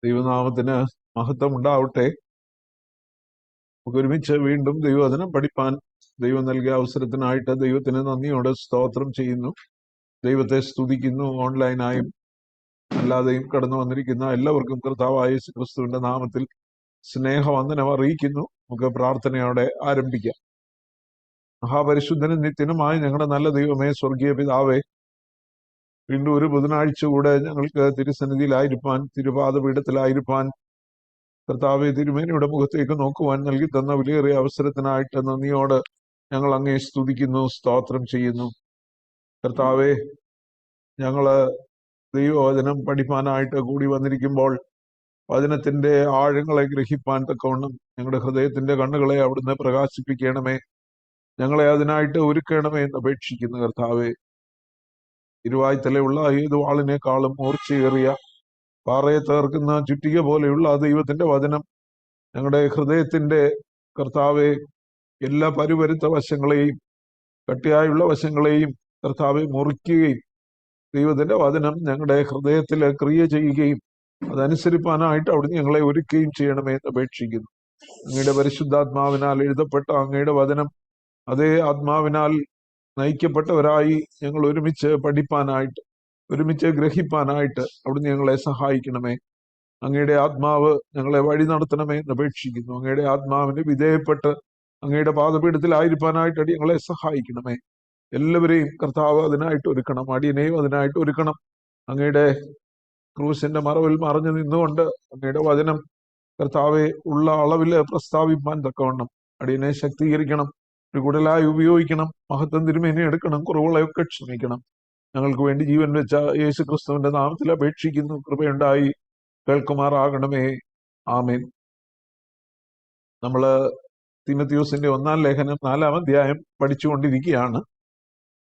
ദൈവനാമത്തിന് മഹത്വം ഉണ്ടാവട്ടെ. നമുക്ക് ഒരുമിച്ച് വീണ്ടും ദൈവവചനം പഠിപ്പാൻ ദൈവം നൽകിയ അവസരത്തിനായിട്ട് ദൈവത്തിന് നന്ദിയോടെ സ്തോത്രം ചെയ്യുന്നു. ദൈവത്തെ സ്തുതിക്കുന്നു. ഓൺലൈനായും അല്ലാതെയും കടന്നു വന്നിരിക്കുന്ന എല്ലാവർക്കും കർത്താവായ യേശു ക്രിസ്തുവിന്റെ നാമത്തിൽ സ്നേഹവന്ദനം അറിയിക്കുന്നു. നമുക്ക് പ്രാർത്ഥനയോടെ ആരംഭിക്കാം. മഹാപരിശുദ്ധനും നിത്യനുമായ ഞങ്ങളുടെ നല്ല ദൈവമേ, സ്വർഗീയ പിതാവേ, വീണ്ടും ഒരു ബുധനാഴ്ച കൂടെ ഞങ്ങൾക്ക് തിരുസന്നിധിയിലായിരിക്കാൻ, തിരുപാദപീഠത്തിലായിരിക്കാൻ, കർത്താവെ തിരുമേനിയുടെ മുഖത്തേക്ക് നോക്കുവാൻ നൽകി തന്ന വിലയേറിയ അവസരത്തിനായിട്ട് നന്ദിയോട് ഞങ്ങൾ അങ്ങേ സ്തുതിക്കുന്നു, സ്തോത്രം ചെയ്യുന്നു. കർത്താവെ, ഞങ്ങള് ദൈവവചനം പഠിപ്പാനായിട്ട് കൂടി വന്നിരിക്കുമ്പോൾ വചനത്തിന്റെ ആഴങ്ങളെ ഗ്രഹിപ്പാൻ തക്കവണ്ണം ഞങ്ങളുടെ ഹൃദയത്തിന്റെ കണ്ണുകളെ അവിടുന്ന് പ്രകാശിപ്പിക്കണമേ. ഞങ്ങളെ അതിനായിട്ട് ഒരുക്കണമേ എന്ന് അപേക്ഷിക്കുന്നു. കർത്താവെ, ഇരുവായ്ത്തലയുള്ള ഏത് വാളിനേക്കാളും മൂർച്ചയേറിയ പാറയെ തകർക്കുന്ന ചുറ്റിക പോലെയുള്ള ദൈവത്തിന്റെ വചനം ഞങ്ങളുടെ ഹൃദയത്തിന്റെ, കർത്താവെ, എല്ലാ പരുപരുത്ത വശങ്ങളെയും കട്ടിയായുള്ള വശങ്ങളെയും കർത്താവെ മുറിക്കുകയും ദൈവത്തിന്റെ വചനം ഞങ്ങളുടെ ഹൃദയത്തിൽ ക്രിയ ചെയ്യുകയും അതനുസരിപ്പാനായിട്ട് അവിടുന്ന് ഞങ്ങളെ ഒരുക്കുകയും ചെയ്യണമേ എന്ന് അപേക്ഷിക്കുന്നു. അങ്ങയുടെ പരിശുദ്ധാത്മാവിനാൽ എഴുതപ്പെട്ട അങ്ങയുടെ വചനം അതേ ആത്മാവിനാൽ നയിക്കപ്പെട്ടവരായി ഞങ്ങൾ ഒരുമിച്ച് പഠിപ്പാനായിട്ട്, ഒരുമിച്ച് ഗ്രഹിപ്പാനായിട്ട് അവിടുന്ന് ഞങ്ങളെ സഹായിക്കണമേ. അങ്ങയുടെ ആത്മാവ് ഞങ്ങളെ വഴി നടത്തണമേ എന്ന് അപേക്ഷിക്കുന്നു. അങ്ങയുടെ ആത്മാവിന് വിധേയപ്പെട്ട് അങ്ങയുടെ പാദപീഠത്തിലായിരിക്കാനായിട്ട് ഞങ്ങളെ സഹായിക്കണമേ. എല്ലാവരെയും കർത്താവ് അതിനായിട്ട് ഒരുക്കണം, അടിയനെയും അതിനായിട്ട് ഒരുക്കണം. അങ്ങയുടെ ക്രൂശിന്റെ മറവിൽ മറഞ്ഞു നിന്നുകൊണ്ട് അങ്ങയുടെ വചനം കർത്താവെ ഉള്ള അളവിൽ പ്രസ്താവിപ്പാൻ തക്കവണ്ണം അടിയനെ ശക്തീകരിക്കണം, ഒരു കൂടുതലായി ഉപയോഗിക്കണം. മഹത്വം തിരുമേനി എടുക്കണം, കുറവുകളെയൊക്കെ ക്ഷമിക്കണം. ഞങ്ങൾക്ക് വേണ്ടി ജീവൻ വെച്ച യേശു ക്രിസ്തുവിന്റെ നാമത്തിൽ അപേക്ഷിക്കുന്നു. കൃപയുണ്ടായി കേൾക്കുമാറാകണമേ. ആമേൻ. നമ്മള് തീമോഥെയോസിന്റെ 1-ാം ലേഖനം 4-ാം അധ്യായം പഠിച്ചുകൊണ്ടിരിക്കുകയാണ്.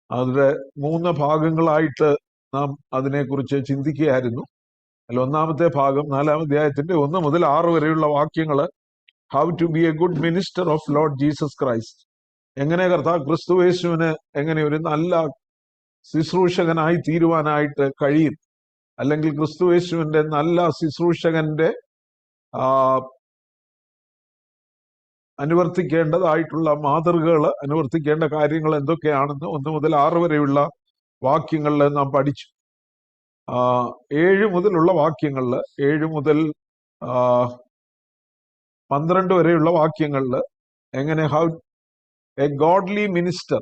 അതിന്റെ 3 ഭാഗങ്ങളായിട്ട് നാം അതിനെക്കുറിച്ച് ചിന്തിക്കുകയായിരുന്നു. അതിൽ 1-ാമത്തെ ഭാഗം 4-ാം അധ്യായത്തിന്റെ 1 മുതൽ 6 വരെയുള്ള വാക്യങ്ങള്, how to be a good minister of Lord Jesus Christ. എങ്ങനെ കർത്താവ് ക്രിസ്തുയേശുവിന് എങ്ങനെ ഒരു നല്ല ശുശ്രൂഷകനായി തീരുവാനായിട്ട് കഴിയും, അല്ലെങ്കിൽ ക്രിസ്തുയേശുവിന്റെ നല്ല ശുശ്രൂഷകന്റെ അനുവർത്തിക്കേണ്ടതായിട്ടുള്ള മാതൃകകൾ, അനുവർത്തിക്കേണ്ട കാര്യങ്ങൾ എന്തൊക്കെയാണെന്ന് 1 മുതൽ 6 വരെയുള്ള വാക്യങ്ങളിൽ നാം പഠിച്ചു. 7 മുതലുള്ള വാക്യങ്ങളിൽ, 7 മുതൽ 12 വരെയുള്ള വാക്യങ്ങളിൽ എങ്ങനെ how A godly minister,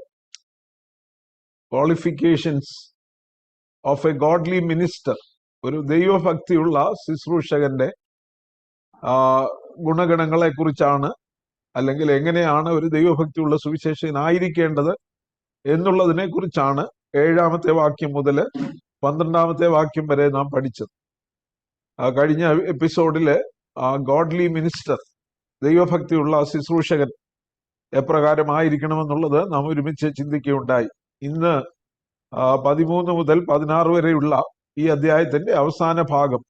qualifications of A godly minister, ഒരു ദൈവഭക്തിയുള്ള ശുശ്രൂഷകന്റെ ഗുണഗണങ്ങളെ കുറിച്ചാണ്, അല്ലെങ്കിൽ എങ്ങനെയാണ് ഒരു ദൈവഭക്തിയുള്ള സുവിശേഷകനായിരിക്കേണ്ടത് എന്നുള്ളതിനെ കുറിച്ചാണ് 7-ാമത്തെ വാക്യം മുതൽ 12-ാമത്തെ വാക്യം വരെ നാം പഠിച്ചത്. കഴിഞ്ഞ എപ്പിസോഡില് ഗോഡ്ലി മിനിസ്റ്റർ, ദൈവഭക്തിയുള്ള ശുശ്രൂഷകൻ എപ്രകാരമായിരിക്കണമെന്നുള്ളത് നാം ഒരുമിച്ച് ചിന്തിക്കുകയുണ്ടായി. ഇന്ന് 13 മുതൽ 16 വരെയുള്ള ഈ അധ്യായത്തിന്റെ അവസാന ഭാഗം,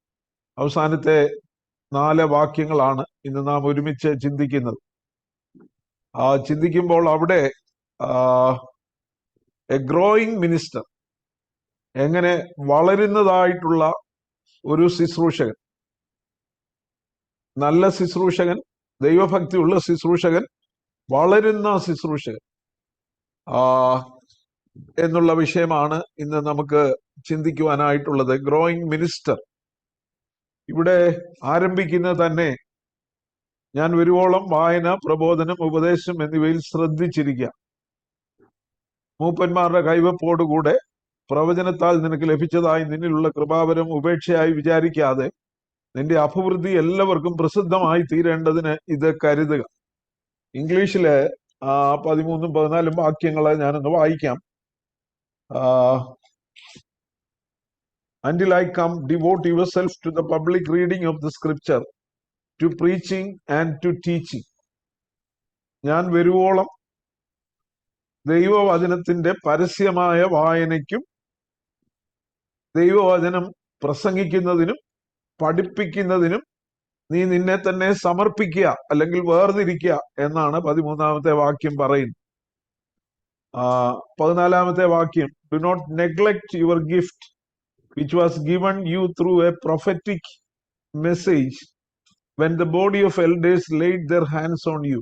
അവസാനത്തെ 4 വാക്യങ്ങളാണ് ഇന്ന് നാം ഒരുമിച്ച് ചിന്തിക്കുന്നത്. ചിന്തിക്കുമ്പോൾ അവിടെ എ ഗ്രോയിങ് മിനിസ്റ്റർ, എങ്ങനെ വളരുന്നതായിട്ടുള്ള ഒരു ശുശ്രൂഷകൻ, നല്ല ശുശ്രൂഷകൻ, ദൈവഭക്തിയുള്ള ശുശ്രൂഷകൻ, വളരുന്ന ശുശ്രൂഷകൻ എന്നുള്ള വിഷയമാണ് ഇന്ന് നമുക്ക് ചിന്തിക്കുവാനായിട്ടുള്ളത്. Growing minister. ഇവിടെ ആരംഭിക്കുന്നത് തന്നെ ഞാൻ വരുവോളം വായന, പ്രബോധനം, ഉപദേശം എന്നിവയിൽ ശ്രദ്ധിച്ചിരിക്കുക. മൂപ്പന്മാരുടെ കൈവപ്പോടുകൂടെ പ്രവചനത്താൽ നിനക്ക് ലഭിച്ചതായി നിന്നിലുള്ള കൃപാവരം ഉപേക്ഷയായി വിചാരിക്കാതെ നിന്റെ അഭിവൃദ്ധി എല്ലാവർക്കും പ്രസിദ്ധമായി തീരേണ്ടതിന് ഇത് കരുതുക. ഇംഗ്ലീഷില് 13ഉം 14ഉം വാക്യങ്ങളെ ഞാനൊന്ന് വായിക്കാം. Until I come, devote yourself to the public reading of the scripture, to preaching and to teaching. ഞാൻ വരുവോളം ദൈവവചനത്തിന്റെ പരസ്യമായ വായനയ്ക്കും ദൈവവചനം പ്രസംഗിക്കുന്നതിനും പഠിപ്പിക്കുന്നതിനും നീ നിന്നെ തന്നെ സമർപ്പിക്കുക, അല്ലെങ്കിൽ വേർതിരിക്കുക എന്നാണ് 13ാമത്തെ വാക്യം പറയുന്നത്. 14ാമത്തെ വാക്യം, do not neglect your gift which was given you through a prophetic message when the body of elders laid their hands on you.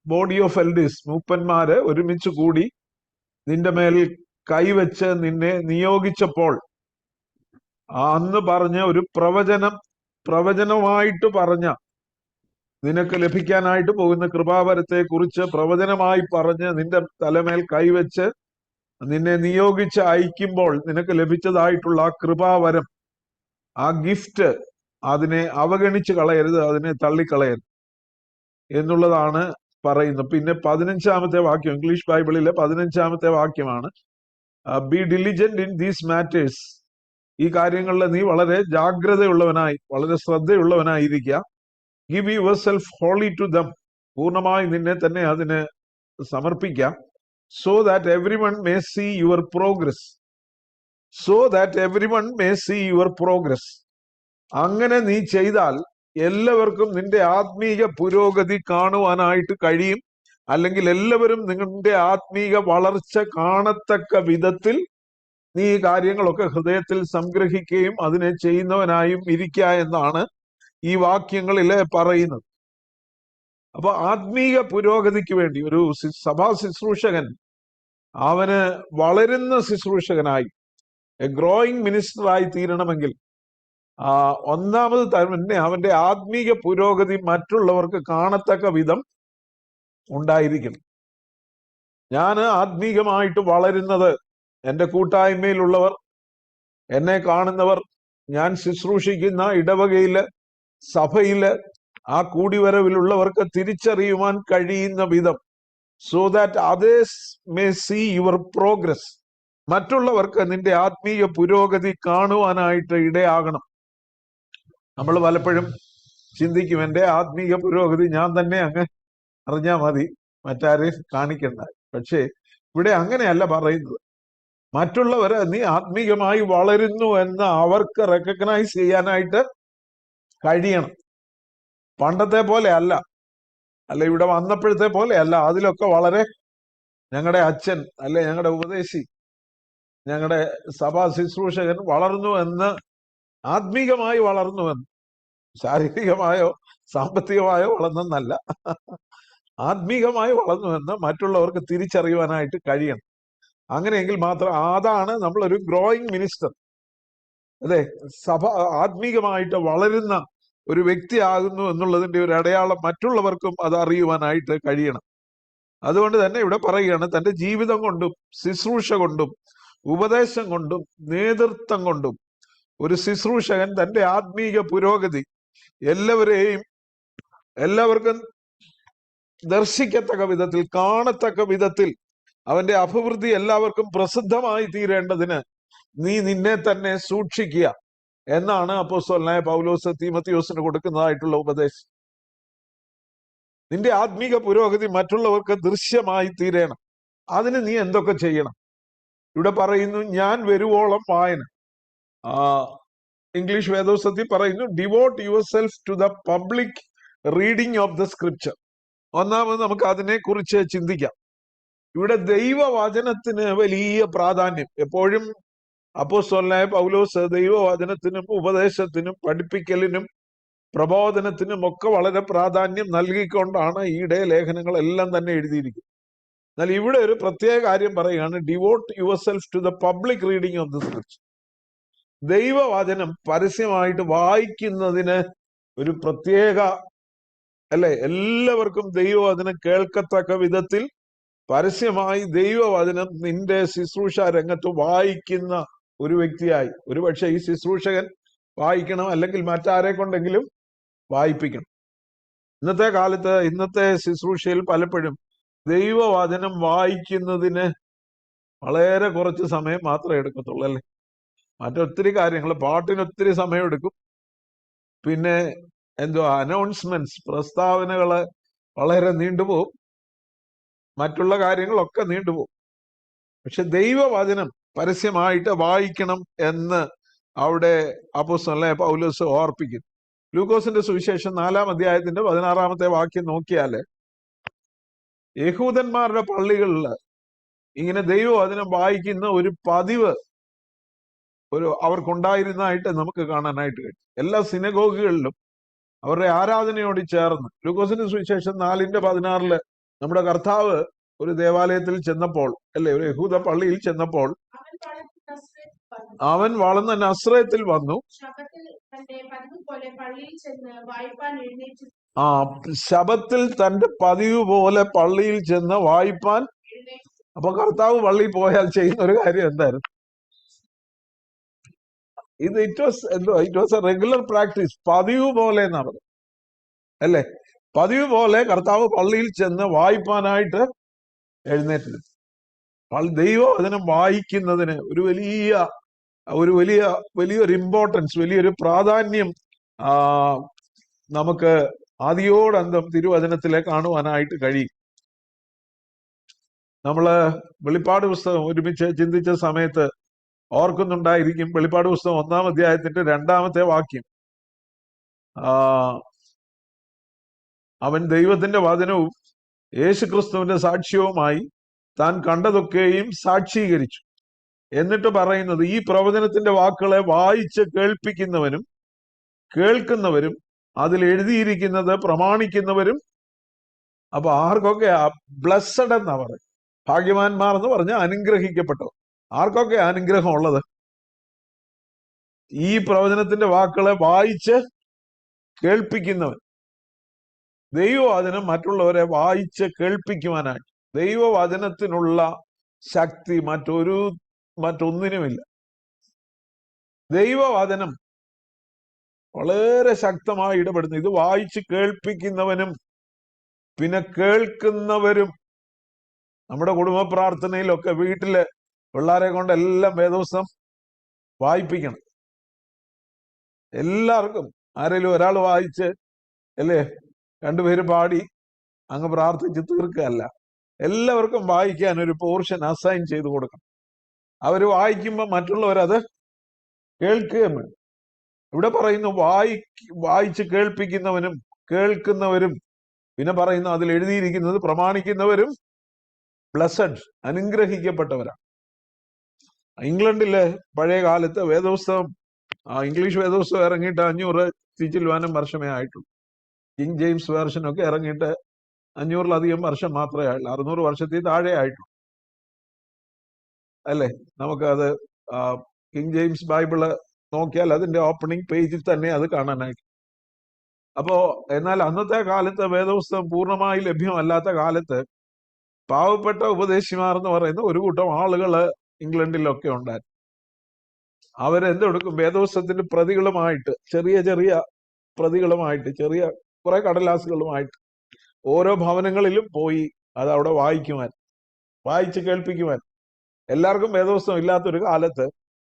Body of elders, മൂപ്പന്മാര് ഒരുമിച്ച് കൂടി നിന്റെ മേൽ കൈവച്ച് നിന്നെ നിയോഗിച്ചപ്പോൾ അന്ന് പറഞ്ഞ ഒരു പ്രവചനമായിട്ട് പറഞ്ഞ, നിനക്ക് ലഭിക്കാനായിട്ട് പോകുന്ന കൃപാവരത്തെ കുറിച്ച് പ്രവചനമായി പറഞ്ഞ് നിന്റെ തലമേൽ കൈവച്ച് നിന്നെ നിയോഗിച്ച് അയക്കുമ്പോൾ നിനക്ക് ലഭിച്ചതായിട്ടുള്ള ആ കൃപാവരം, ആ ഗിഫ്റ്റ്, അതിനെ അവഗണിച്ച് കളയരുത്, അതിനെ തള്ളിക്കളയരുത് എന്നുള്ളതാണ് പറയുന്നത്. പിന്നെ 15-ാമത്തെ വാക്യം, ഇംഗ്ലീഷ് ബൈബിളിലെ 15-ാമത്തെ വാക്യമാണ്, be diligent in these matters. ഈ കാര്യങ്ങളിൽ നീ വളരെ ജാഗ്രതയുള്ളവനായി, വളരെ ശ്രദ്ധയുള്ളവനായിരിക്കുക. Give yourself wholly to them, പൂർണ്ണമായി നിന്നെ തന്നെ അതിന് സമർപ്പിക്കാം. So that everyone may see your progress. So that everyone may see your progress. അങ്ങനെ നീ ചെയ്താൽ എല്ലാവർക്കും നിന്റെ ആത്മീക പുരോഗതി കാണുവാനായിട്ട് കഴിയും. അല്ലെങ്കിൽ എല്ലാവരും നിങ്ങളുടെ ആത്മീക വളർച്ച കാണത്തക്ക വിധത്തിൽ നീ ഈ കാര്യങ്ങളൊക്കെ ഹൃദയത്തിൽ സംഗ്രഹിക്കുകയും അതിനെ ചെയ്യുന്നവനായും ഇരിക്കുക എന്നാണ് ഈ വാക്യങ്ങളിൽ പറയുന്നത്. അപ്പൊ ആത്മീക പുരോഗതിക്ക് വേണ്ടി ഒരു സഭാ ശുശ്രൂഷകൻ അവന് വളരുന്ന ശുശ്രൂഷകനായി, ഗ്രോയിങ് മിനിസ്റ്ററായി തീരണമെങ്കിൽ ഒന്നാമത് തന്നെ അവന്റെ ആത്മീക പുരോഗതി മറ്റുള്ളവർക്ക് കാണത്തക്ക വിധം ഉണ്ടായിരിക്കണം. ഞാൻ ആത്മീകമായിട്ട് വളരുന്നത് എൻ്റെ കൂട്ടായ്മയിലുള്ളവർ, എന്നെ കാണുന്നവർ, ഞാൻ ശുശ്രൂഷിക്കുന്ന ഇടവകയില്, സഭയില്, ആ കൂടിവരവിലുള്ളവർക്ക് തിരിച്ചറിയുവാൻ കഴിയുന്ന വിധം, so that others may see your progress. മറ്റുള്ളവർക്ക് നിന്റെ ആത്മീയ പുരോഗതി കാണുവാനായിട്ട് ഇടയാകണം. നമ്മൾ പലപ്പോഴും ചിന്തിക്കും, എൻ്റെ ആത്മീയ പുരോഗതി ഞാൻ തന്നെ അങ്ങ് അറിഞ്ഞാൽ മതി, മറ്റാരെയും കാണിക്കണ്ട. പക്ഷേ ഇവിടെ അങ്ങനെയല്ല പറയുന്നത്. മറ്റുള്ളവര് നീ ആത്മീകമായി വളരുന്നു എന്ന് അവർക്ക് റെക്കഗ്നൈസ് ചെയ്യാനായിട്ട് കഴിയണം. പണ്ടത്തെ പോലെ അല്ല, ഇവിടെ വന്നപ്പോഴത്തെ പോലെ അല്ല. അതിലൊക്കെ വളരെ ഞങ്ങളുടെ അച്ഛൻ, അല്ലെ ഞങ്ങളുടെ ഉപദേശി, ഞങ്ങളുടെ സഭാ ശുശ്രൂഷകൻ വളർന്നു എന്ന്, ആത്മീകമായി വളർന്നുവെന്ന്, ശാരീരികമായോ സാമ്പത്തികമായോ വളർന്നെന്നല്ല, ആത്മീകമായി വളർന്നുവെന്ന് മറ്റുള്ളവർക്ക് തിരിച്ചറിയുവാനായിട്ട് കഴിയണം. അങ്ങനെയെങ്കിൽ മാത്രം, അതാണ് നമ്മളൊരു ഗ്രോയിങ് മിനിസ്റ്റർ. അതെ, സഭ ആത്മീകമായിട്ട് വളരുന്ന ഒരു വ്യക്തിയാകുന്നു എന്നുള്ളതിന്റെ ഒരു അടയാളം മറ്റുള്ളവർക്കും അത് അറിയുവാനായിട്ട് കഴിയണം. അതുകൊണ്ട് തന്നെ ഇവിടെ പറയുകയാണ്, തന്റെ ജീവിതം കൊണ്ടും ശുശ്രൂഷ കൊണ്ടും ഉപദേശം കൊണ്ടും നേതൃത്വം കൊണ്ടും ഒരു ശുശ്രൂഷകൻ തന്റെ ആത്മീക പുരോഗതി എല്ലാവർക്കും ദർശിക്കത്തക്ക വിധത്തിൽ, കാണത്തക്ക വിധത്തിൽ അവന്റെ അഭിവൃദ്ധി എല്ലാവർക്കും പ്രസിദ്ധമായി തീരേണ്ടതിന് നീ നിന്നെ തന്നെ സൂക്ഷിക്കുക എന്നാണ് അപ്പോസ്തലനായ പൗലോസ് തീമോഥെയോസിന് കൊടുക്കുന്നതായിട്ടുള്ള ഉപദേശം. നിന്റെ ആത്മീക പുരോഗതി മറ്റുള്ളവർക്ക് ദൃശ്യമായി തീരണം. അതിന് നീ എന്തൊക്കെ ചെയ്യണം? ഇവിടെ പറയുന്നു, ഞാൻ വരുവോളം വായന. ഇംഗ്ലീഷ് വേദോസത്തിൽ പറയുന്നു, devote yourself to the public reading of the scripture. ഒന്നാമത് നമുക്ക് അതിനെ കുറിച്ച് ചിന്തിക്കാം. ഇവിടെ ദൈവവചനത്തിന് വലിയ പ്രാധാന്യം. എപ്പോഴും അപ്പോസ്തലനായ പൗലോസ് ദൈവവചനത്തിനും ഉപദേശത്തിനും പഠിപ്പിക്കലിനും പ്രബോധനത്തിനും ഒക്കെ വളരെ പ്രാധാന്യം നൽകിക്കൊണ്ടാണ് ഈയിടെ ലേഖനങ്ങളെല്ലാം തന്നെ എഴുതിയിരിക്കുന്നത്. എന്നാൽ ഇവിടെ ഒരു പ്രത്യേക കാര്യം പറയുകയാണ്, devote yourself to the public reading of the scripture. ദൈവവചനം പരസ്യമായിട്ട് വായിക്കുന്നതിന് ഒരു പ്രത്യേക, അല്ലെ, എല്ലാവർക്കും ദൈവവചനം കേൾക്കത്തക്ക വിധത്തിൽ പരസ്യമായി ദൈവവചനം നിന്റെ ശുശ്രൂഷ രംഗത്ത് വായിക്കുന്ന ഒരു വ്യക്തിയായി, ഒരുപക്ഷെ ഈ ശുശ്രൂഷകൻ വായിക്കണം, അല്ലെങ്കിൽ മറ്റാരെ കൊണ്ടെങ്കിലും വായിപ്പിക്കണം. ഇന്നത്തെ കാലത്ത്, ഇന്നത്തെ ശുശ്രൂഷയിൽ പലപ്പോഴും ദൈവവചനം വായിക്കുന്നതിന് വളരെ കുറച്ച് സമയം മാത്രമേ എടുക്കത്തുള്ളൂ, അല്ലെ. മറ്റൊത്തിരി കാര്യങ്ങൾ, പാട്ടിന് ഒത്തിരി സമയം എടുക്കും. പിന്നെ അനൗൺസ്മെന്റ്സ്, പ്രസ്താവനകള് വളരെ നീണ്ടുപോകും. മറ്റുള്ള കാര്യങ്ങളൊക്കെ നീണ്ടുപോകും. പക്ഷെ ദൈവവചനം പരസ്യമായിട്ട് വായിക്കണം എന്ന് അവിടെ അപ്പോസ്തലനായ പൗലോസ് ഓർപ്പിക്കുന്നു. ലൂക്കോസിന്റെ സുവിശേഷം 4-ാം അധ്യായത്തിന്റെ 16-ാമത്തെ വാക്യം നോക്കിയാല്, യഹൂദന്മാരുടെ പള്ളികളിൽ ഇങ്ങനെ ദൈവവചനം വായിക്കുന്ന ഒരു പതിവ് അവർക്കുണ്ടായിരുന്നതായിട്ട് നമുക്ക് കാണാനായിട്ട് കഴിയും. എല്ലാ സിനഗോഗുകളിലും അവരുടെ ആരാധനയോട് ചേർന്ന് ലൂക്കോസിന്റെ സുവിശേഷം 4:16 നമ്മുടെ കർത്താവ് ഒരു ദേവാലയത്തിൽ ചെന്നപ്പോൾ, അല്ലെ, ഒരു യഹൂദ പള്ളിയിൽ ചെന്നപ്പോൾ, അവൻ വളർന്ന നസ്രയത്തിൽ വന്നു. ശബത്തിൽ തന്റെ പതിവ് പോലെ പള്ളിയിൽ ചെന്ന് വായിപ്പാൻ. അപ്പൊ കർത്താവ് പള്ളിയിൽ പോയാൽ ചെയ്യുന്ന ഒരു കാര്യം എന്തായിരുന്നു? It was A regular practice. പതിവ് പോലെ എന്നാ പറയുന്നത്, അല്ലേ? പതിവ് പോലെ കർത്താവ് പള്ളിയിൽ ചെന്ന് വായിപ്പാനായിട്ട് എഴുന്നേറ്റിരുന്നു. ദൈവവചനം വായിക്കുന്നതിന് വലിയൊരു ഇമ്പോർട്ടൻസ്, വലിയൊരു പ്രാധാന്യം നമുക്ക് ആദിയോടന്തം തിരുവചനത്തിലെ കാണുവാനായിട്ട് കഴിയും. നമ്മള് വെളിപ്പാട് പുസ്തകം ഒരുമിച്ച് ചിന്തിച്ച സമയത്ത് ഓർക്കുന്നുണ്ടായിരിക്കും. വെളിപ്പാട് പുസ്തകം 1-ാം അധ്യായത്തിന്റെ 2-ാമത്തെ വാക്യം, അവൻ ദൈവത്തിന്റെ വചനവും യേശുക്രിസ്തുവിന്റെ സാക്ഷ്യവുമായി താൻ കണ്ടതൊക്കെയും സാക്ഷീകരിച്ചു. എന്നിട്ട് പറയുന്നത്, ഈ പ്രവചനത്തിന്റെ വാക്കുകളെ വായിച്ച് കേൾപ്പിക്കുന്നവനും കേൾക്കുന്നവരും അതിൽ എഴുതിയിരിക്കുന്നത് പ്രമാണിക്കുന്നവരും. അപ്പൊ ആർക്കൊക്കെ ബ്ലസ്സഡ് എന്നാ പറയും, ഭാഗ്യവാന്മാർ എന്ന് പറഞ്ഞ അനുഗ്രഹിക്കപ്പെട്ടവർ. ആർക്കൊക്കെ അനുഗ്രഹം ഉള്ളത്? ഈ പ്രവചനത്തിന്റെ വാക്കുകളെ വായിച്ച് കേൾപ്പിക്കുന്നവൻ. ദൈവവചനം മറ്റുള്ളവരെ വായിച്ച് കേൾപ്പിക്കുവാനായിട്ട്. ദൈവവചനത്തിനുള്ള ശക്തി മറ്റൊന്നിനുമില്ല. ദൈവവചനം വളരെ ശക്തമായി ഇടപെടുന്നു. ഇത് വായിച്ച് കേൾപ്പിക്കുന്നവനും പിന്നെ കേൾക്കുന്നവരും. നമ്മുടെ കുടുംബ പ്രാർത്ഥനയിലൊക്കെ വീട്ടില് പിള്ളേരെ കൊണ്ട് എല്ലാം വേദപുസ്തകം വായിപ്പിക്കണം. എല്ലാവർക്കും. ആരെങ്കിലും ഒരാൾ വായിച്ച്, അല്ലേ, രണ്ടുപേര് പാടി അങ്ങ് പ്രാർത്ഥിച്ച് തീർക്കുകയല്ല. എല്ലാവർക്കും വായിക്കാൻ ഒരു പോർഷൻ അസൈൻ ചെയ്ത് കൊടുക്കണം. അവർ വായിക്കുമ്പോൾ മറ്റുള്ളവരത് കേൾക്കുകയും വേണം. ഇവിടെ പറയുന്നു വായിച്ച് കേൾപ്പിക്കുന്നവനും കേൾക്കുന്നവരും, പിന്നെ പറയുന്നു അതിൽ എഴുതിയിരിക്കുന്നത് പ്രമാണിക്കുന്നവരും ബ്ലസ്സഡ്, അനുഗ്രഹിക്കപ്പെട്ടവരാണ്. ഇംഗ്ലണ്ടിലെ പഴയ കാലത്ത് വേദപുസ്തകം, ഇംഗ്ലീഷ് വേദപുസ്തകം ഇറങ്ങിയിട്ട് 500 ചില്ലുവാനും വർഷമേ ആയിട്ടുള്ളൂ. കിങ് ജെയിംസ് വേർഷനൊക്കെ ഇറങ്ങിയിട്ട് 500-ലധികം വർഷം മാത്രമേ ആയുള്ളൂ. 600 വർഷത്തിൽ താഴെ ആയിട്ടുള്ളൂ, അല്ലേ? നമുക്കത് കിങ് ജെയിംസ് ബൈബിള് നോക്കിയാൽ അതിന്റെ ഓപ്പണിംഗ് പേജിൽ തന്നെ അത് കാണാനായിട്ട്. അപ്പോ എന്നാൽ അന്നത്തെ കാലത്ത് വേദപുസ്തകം പൂർണ്ണമായി ലഭ്യമല്ലാത്ത കാലത്ത് പാവപ്പെട്ട ഉപദേശിമാർ എന്ന് പറയുന്ന ഒരു കൂട്ടം ആളുകള് ഇംഗ്ലണ്ടിലൊക്കെ ഉണ്ടായിരുന്നു. അവരെന്തെടുക്കും? വേദപുസ്തകത്തിന്റെ പ്രതികളുമായിട്ട്, ചെറിയ ചെറിയ പ്രതികളുമായിട്ട്, ചെറിയ കുറെ കടലാസുകളുമായിട്ട് ഓരോ ഭവനങ്ങളിലും പോയി അത് അവിടെ വായിച്ച് കേൾപ്പിക്കുവാൻ. എല്ലാവർക്കും വേദപുസ്തകം ഇല്ലാത്തൊരു കാലത്ത്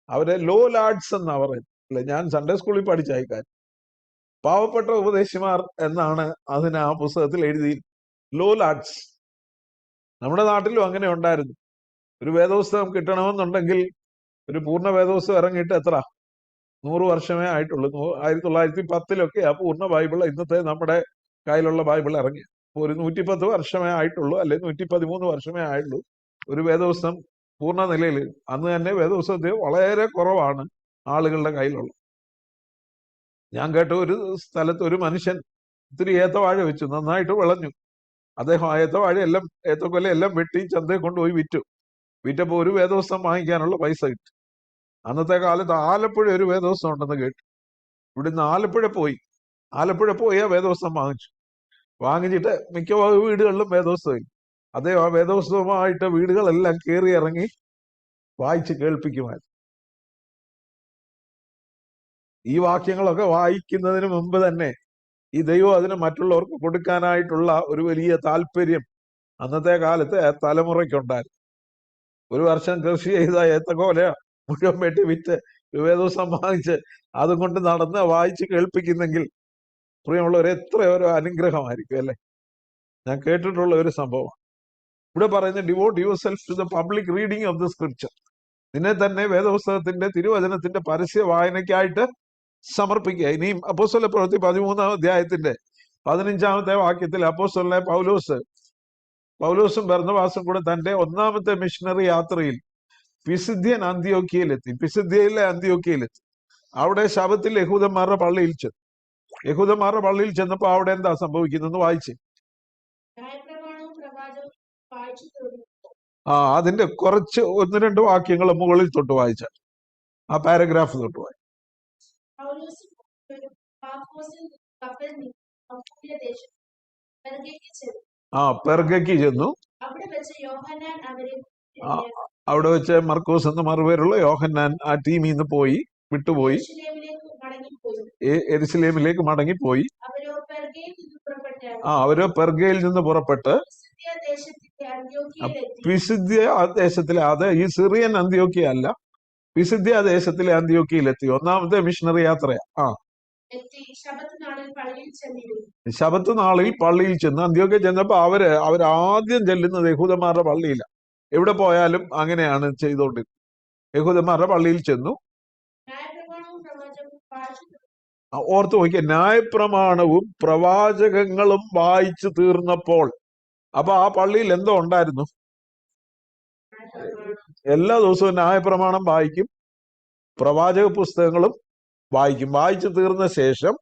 അവരെ ലോ ലാഡ്സ് എന്നാ പറയുന്നത്, അല്ലെ? ഞാൻ സൺഡേ സ്കൂളിൽ പഠിച്ച ആൾക്കാർ പാവപ്പെട്ട ഉപദേശിമാർ എന്നാണ് അതിന് ആ പുസ്തകത്തിൽ എഴുതി. ലോ ലാഡ്സ്. നമ്മുടെ നാട്ടിലും അങ്ങനെ ഉണ്ടായിരുന്നു. ഒരു വേദപുസ്തകം കിട്ടണമെന്നുണ്ടെങ്കിൽ ഒരു പൂർണ്ണ വേദപുസ്തകം ഇറങ്ങിയിട്ട് എത്ര 100 വർഷമേ ആയിട്ടുള്ളൂ. 1910 ആ പൂർണ്ണ ബൈബിൾ, ഇന്നത്തെ നമ്മുടെ കയ്യിലുള്ള ബൈബിൾ ഇറങ്ങി. ഒരു 110 വർഷമേ ആയിട്ടുള്ളൂ, അല്ലെ 113 വർഷമേ ആയിട്ടുള്ളൂ ഒരു വേദപുസ്തകം പൂർണ്ണ നിലയിൽ. അന്ന് തന്നെ വേദപുസ്തകത്തിൽ വളരെ കുറവാണ് ആളുകളുടെ കയ്യിലുള്ളത്. ഞാൻ കേട്ട ഒരു സ്ഥലത്ത് ഒരു മനുഷ്യൻ ഇത്തിരി ഏത്തവാഴ വെച്ചു, നന്നായിട്ട് വിളഞ്ഞു. അദ്ദേഹം ആ ഏത്തക്കൊല എല്ലാം വെട്ടി ചന്തയിൽ കൊണ്ടുപോയി വിറ്റപ്പോ ഒരു വേദപുസ്തകം വാങ്ങിക്കാനുള്ള പൈസ കിട്ടി. അന്നത്തെ കാലത്ത് ആലപ്പുഴ ഒരു വേദപുസ്തകം ഉണ്ടെന്ന് കേട്ടു. ഇവിടുന്ന് ആലപ്പുഴ പോയി ആ വേദപുസ്തകം വാങ്ങിച്ചിട്ട് മിക്ക വീടുകളിലും വേദപുസ്തകം. അദ്ദേഹം ആ വേദപുസ്തകമായിട്ട് വീടുകളെല്ലാം കയറി ഇറങ്ങി വായിച്ച് കേൾപ്പിക്കുമായിരുന്നു. ഈ വാക്യങ്ങളൊക്കെ വായിക്കുന്നതിന് മുമ്പ് തന്നെ ഈ ദൈവം അതിന് മറ്റുള്ളവർക്ക് കൊടുക്കാനായിട്ടുള്ള ഒരു വലിയ താല്പര്യം അന്നത്തെ കാലത്ത് തലമുറയ്ക്കുണ്ടായിരുന്നു. ഒരു വർഷം കൃഷി ചെയ്ത ഏത്തക്കോല മുഴുവൻ വെട്ടി വിറ്റ് വേദപുസ്തകം വാങ്ങിച്ച് അതും കൊണ്ട് നടന്ന് വായിച്ച് കേൾപ്പിക്കുന്നെങ്കിൽ പ്രിയമുള്ളവർ എത്രയൊരു അനുഗ്രഹമായിരിക്കും, അല്ലെ? ഞാൻ കേട്ടിട്ടുള്ള ഒരു സംഭവം. ഇവിടെ പറയുന്ന devote yourself to the public reading of the scripture. നിന്നെ തന്നെ വേദപുസ്തകത്തിന്റെ തിരുവചനത്തിന്റെ പരസ്യ വായനയ്ക്കായിട്ട് സമർപ്പിക്കുക. ഇനിയും അപ്പോസ്തല പ്രവൃത്തി 13-ാം അധ്യായത്തിന്റെ 15-ാമത്തെ വാക്യത്തിൽ അപ്പോസ്തലനായ പൗലോസും ബർന്നബാസും കൂടെ തന്റെ 1-ാമത്തെ മിഷണറി യാത്രയിൽ പിസിദ്ധ്യൻ അന്ത്യോക്യയിലെത്തി. പിസിദ്ധ്യയിലെ അന്ത്യോക്യയിലെത്തി. അവിടെ ശബത്തിൽ യഹൂദന്മാരുടെ പള്ളിയിൽ ചെന്നു. യഹൂദന്മാരുടെ പള്ളിയിൽ ചെന്നപ്പോ അവിടെ എന്താ സംഭവിക്കുന്നത് വായിച്ചേ. അതിന്റെ കുറച്ച് 1-2 വാക്യങ്ങൾ മുകളിൽ തൊട്ട് വായിച്ച ആ പാരഗ്രാഫ് തൊട്ട് വായിച്ചു. പെർഗയ്ക്ക് ചെന്നു. അവിടെ വെച്ച് മർക്കോസ് എന്ന മറുപേരുള്ള യോഹന്നാൻ ആ ടീമിൽ നിന്ന് വിട്ടുപോയി യെരുശലേമിലേക്ക് മടങ്ങിപ്പോയി. അവര് പെർഗയിൽ നിന്ന് പുറപ്പെട്ട് പിസിദ്ധ്യ ദേശത്തിലെ, അത് ഈ സിറിയൻ അന്ത്യോക്യ അല്ല, പിസിദ്ധ്യ ദേശത്തിലെ അന്ത്യോക്യയിലെത്തി. ഒന്നാമത്തെ മിഷണറി യാത്രയാ. ശബത്ത് നാളിൽ പള്ളിയിൽ ചെന്ന് അന്ത്യോക്യ ചെന്നപ്പോ അവരാദ്യം ചെല്ലുന്നത് യഹൂദന്മാരുടെ പള്ളിയില്ല. എവിടെ പോയാലും അങ്ങനെയാണ് ചെയ്തോണ്ടിരുന്നത്. യഹൂദന്മാരുടെ പള്ളിയിൽ ചെന്നു. ഓർത്ത് നോക്കിയ, ന്യായപ്രമാണവും പ്രവാചകങ്ങളും വായിച്ചു തീർന്നപ്പോൾ. അപ്പൊ ആ പള്ളിയിൽ എന്തോ ഉണ്ടായിരുന്നു? എല്ലാ ദിവസവും ന്യായപ്രമാണം വായിക്കും, പ്രവാചക പുസ്തകങ്ങളും വായിക്കും. വായിച്ചു തീർന്ന ശേഷം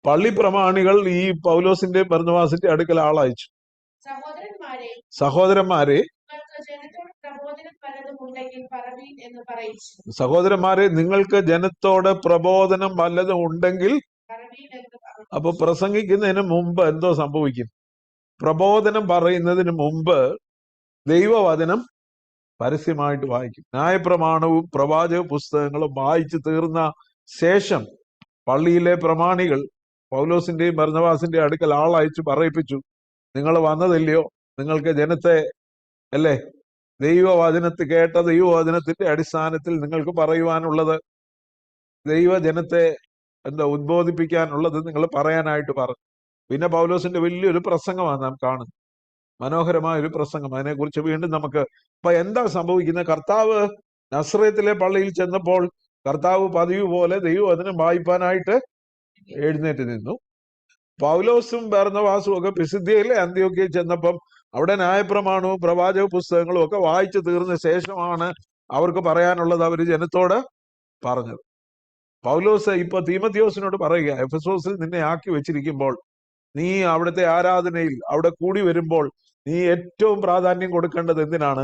പള്ളി പ്രമാണികൾ ഈ പൗലോസിന്റെ ബർന്നബാസിന്റെ അടുക്കൽ ആളയച്ചു. സഹോദരന്മാരെ നിങ്ങൾക്ക് ജനത്തോട് പ്രബോധനം വല്ലതും ഉണ്ടെങ്കിൽ. അപ്പൊ പ്രസംഗിക്കുന്നതിന് മുമ്പ് എന്തോ സംഭവിക്കും? പ്രബോധനം പറയുന്നതിന് മുമ്പ് ദൈവവചനം പരസ്യമായിട്ട് വായിക്കും. ന്യായപ്രമാണവും പ്രവാചക പുസ്തകങ്ങളും വായിച്ചു തീർന്ന ശേഷം പള്ളിയിലെ പ്രമാണികൾ പൗലോസിന്റെയും ബർന്നബാസിന്റെയും അടുക്കൽ ആളയച്ചു പറയിപ്പിച്ചു, നിങ്ങൾ വന്നതില്ലയോ? നിങ്ങൾക്ക് ജനത്തെ അല്ലേ കേട്ട ദൈവവചനത്തിന്റെ അടിസ്ഥാനത്തിൽ നിങ്ങൾക്ക് പറയുവാനുള്ളത്, ദൈവജനത്തെ ഉദ്ബോധിപ്പിക്കാനുള്ളത് നിങ്ങൾ പറയാനായിട്ട് പറഞ്ഞു. പിന്നെ പൗലോസിന്റെ വലിയൊരു പ്രസംഗമാണ് നാം കാണുന്നത്, മനോഹരമായ ഒരു പ്രസംഗം. അതിനെക്കുറിച്ച് വീണ്ടും നമുക്ക് ഇപ്പൊ എന്താ സംഭവിക്കുന്നത്? കർത്താവ് നസ്രയത്തിലെ പള്ളിയിൽ ചെന്നപ്പോൾ കർത്താവ് പതിവ് പോലെ ദൈവവചനം വായിപ്പാനായിട്ട് എഴുന്നേറ്റ് നിന്നു. പൗലോസും ബർന്നബാസും ഒക്കെ പിസിദ്ധ്യയിലെ അന്ത്യോക്യയിൽ ചെന്നപ്പം അവിടെ ന്യായപ്രമാണവും പ്രവാചക പുസ്തകങ്ങളും ഒക്കെ വായിച്ചു തീർന്ന ശേഷമാണ് അവർക്ക് പറയാനുള്ളത് അവർ ജനത്തോട് പറഞ്ഞത്. പൗലോസ് ഇപ്പൊ തീമോഥെയോസിനോട് പറയുക, എഫെസോസിൽ നിന്നെ ആക്കി വെച്ചിരിക്കുമ്പോൾ നീ അവിടുത്തെ ആരാധനയിൽ അവിടെ കൂടി വരുമ്പോൾ നീ ഏറ്റവും പ്രാധാന്യം കൊടുക്കേണ്ടത് എന്തിനാണ്?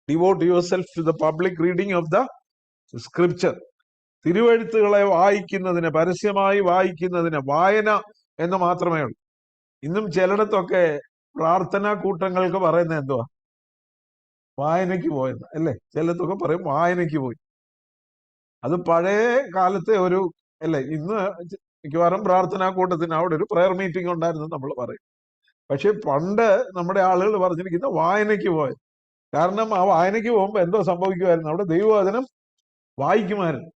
Devote yourself to the public reading of the scripture. തിരുവെഴുത്തുകളെ വായിക്കുന്നതിന്, പരസ്യമായി വായിക്കുന്നതിന്, വായന എന്ന് മാത്രമേ ഉള്ളൂ. ഇന്നും ചിലയിടത്തൊക്കെ പ്രാർത്ഥനാ കൂട്ടങ്ങൾക്ക് പറയുന്നത് എന്തുവാ? വായനയ്ക്ക് പോയെന്ന് അല്ലേ? ചിലത്തൊക്കെ പറയും വായനയ്ക്ക് പോയി. അത് പഴയ കാലത്തെ ഒരു അല്ലേ. ഇന്ന് മിക്കവാറും പ്രാർത്ഥനാ കൂട്ടത്തിന് അവിടെ ഒരു പ്രയർ മീറ്റിംഗ് ഉണ്ടായിരുന്നു നമ്മൾ പറയും. പക്ഷെ പണ്ട് നമ്മുടെ ആളുകൾ പറഞ്ഞിരിക്കുന്ന വായനയ്ക്ക് പോയത്. കാരണം ആ വായനയ്ക്ക് പോകുമ്പോൾ എന്തോ സംഭവിക്കുമായിരുന്നു? അവിടെ ദൈവവചനം വായിക്കുമായിരുന്നു.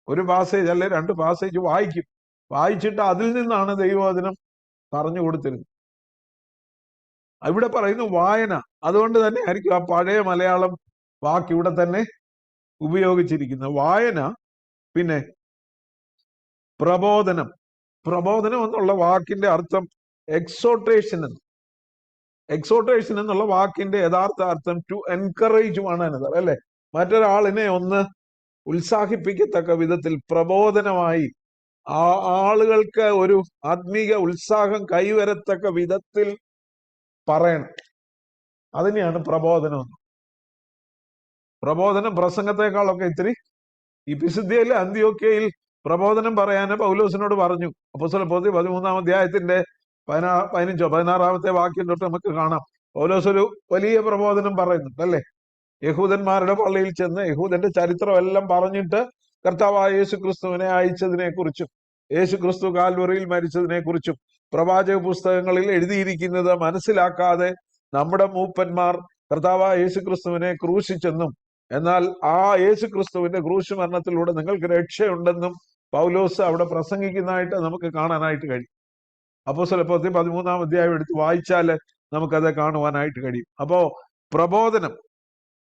ഒരു പാസേജ് അല്ലെ 2 പാസേജ് വായിക്കും. വായിച്ചിട്ട് അതിൽ നിന്നാണ് ദൈവവചനം പറഞ്ഞു കൊടുത്തിരുന്നത്. ഇവിടെ പറയുന്നു വായന. അതുകൊണ്ട് തന്നെ ആയിരിക്കും ആ പഴയ മലയാളം വാക്ക് ഇവിടെ തന്നെ ഉപയോഗിച്ചിരിക്കുന്നത്, വായന. പിന്നെ പ്രബോധനം. പ്രബോധനം എന്നുള്ള വാക്കിന്റെ അർത്ഥം എക്സോട്ടേഷൻ എന്ന്. എക്സോട്ടേഷൻ എന്നുള്ള വാക്കിന്റെ യഥാർത്ഥ അർത്ഥം ടു എൻകറേജ് ആണ് എന്നതാണ് അല്ലെ. മറ്റൊരാളിനെ ഒന്ന് ഉത്സാഹിപ്പിക്കത്തക്ക വിധത്തിൽ പ്രബോധനമായി ആ ആളുകൾക്ക് ഒരു ആത്മീക ഉത്സാഹം കൈവരത്തക്ക വിധത്തിൽ പറയണം. അതിനെയാണ് പ്രബോധനം. പ്രബോധനം പ്രസംഗത്തെക്കാളൊക്കെ ഇത്തിരി. ഈ പിസിദ്ധ്യയിലെ അന്ത്യോക്യയിൽ പ്രബോധനം പറയാൻ പൗലോസിനോട് പറഞ്ഞു. അപ്പോസ്തലപ്രവൃത്തി 13-ാം അധ്യായത്തിന്റെ 16-ാമത്തെ വാക്യം തൊട്ട് നമുക്ക് കാണാം. പൗലോസ് ഒരു വലിയ പ്രബോധനം പറയുന്നുണ്ട് അല്ലെ. യഹൂദന്മാരുടെ പള്ളിയിൽ ചെന്ന് യഹൂദന്റെ ചരിത്രം എല്ലാം പറഞ്ഞിട്ട് കർത്താവായ യേശു ക്രിസ്തുവിനെ അയച്ചതിനെ കുറിച്ചും യേശു ക്രിസ്തു കാൽവറിയിൽ മരിച്ചതിനെ കുറിച്ചും പ്രവാചക പുസ്തകങ്ങളിൽ എഴുതിയിരിക്കുന്നത് മനസ്സിലാക്കാതെ നമ്മുടെ മൂപ്പന്മാർ കർത്താവായ യേശു ക്രിസ്തുവിനെ ക്രൂശിച്ചെന്നും എന്നാൽ ആ യേശു ക്രിസ്തുവിന്റെ ക്രൂശ് മരണത്തിലൂടെ നിങ്ങൾക്ക് രക്ഷയുണ്ടെന്നും പൗലോസ് അവിടെ പ്രസംഗിക്കുന്നതായിട്ട് നമുക്ക് കാണാനായിട്ട് കഴിയും. അപ്പോസ്തലപ്രവൃത്തി 13-ാം അധ്യായം എടുത്ത് വായിച്ചാൽ നമുക്കത് കാണുവാനായിട്ട് കഴിയും. അപ്പോ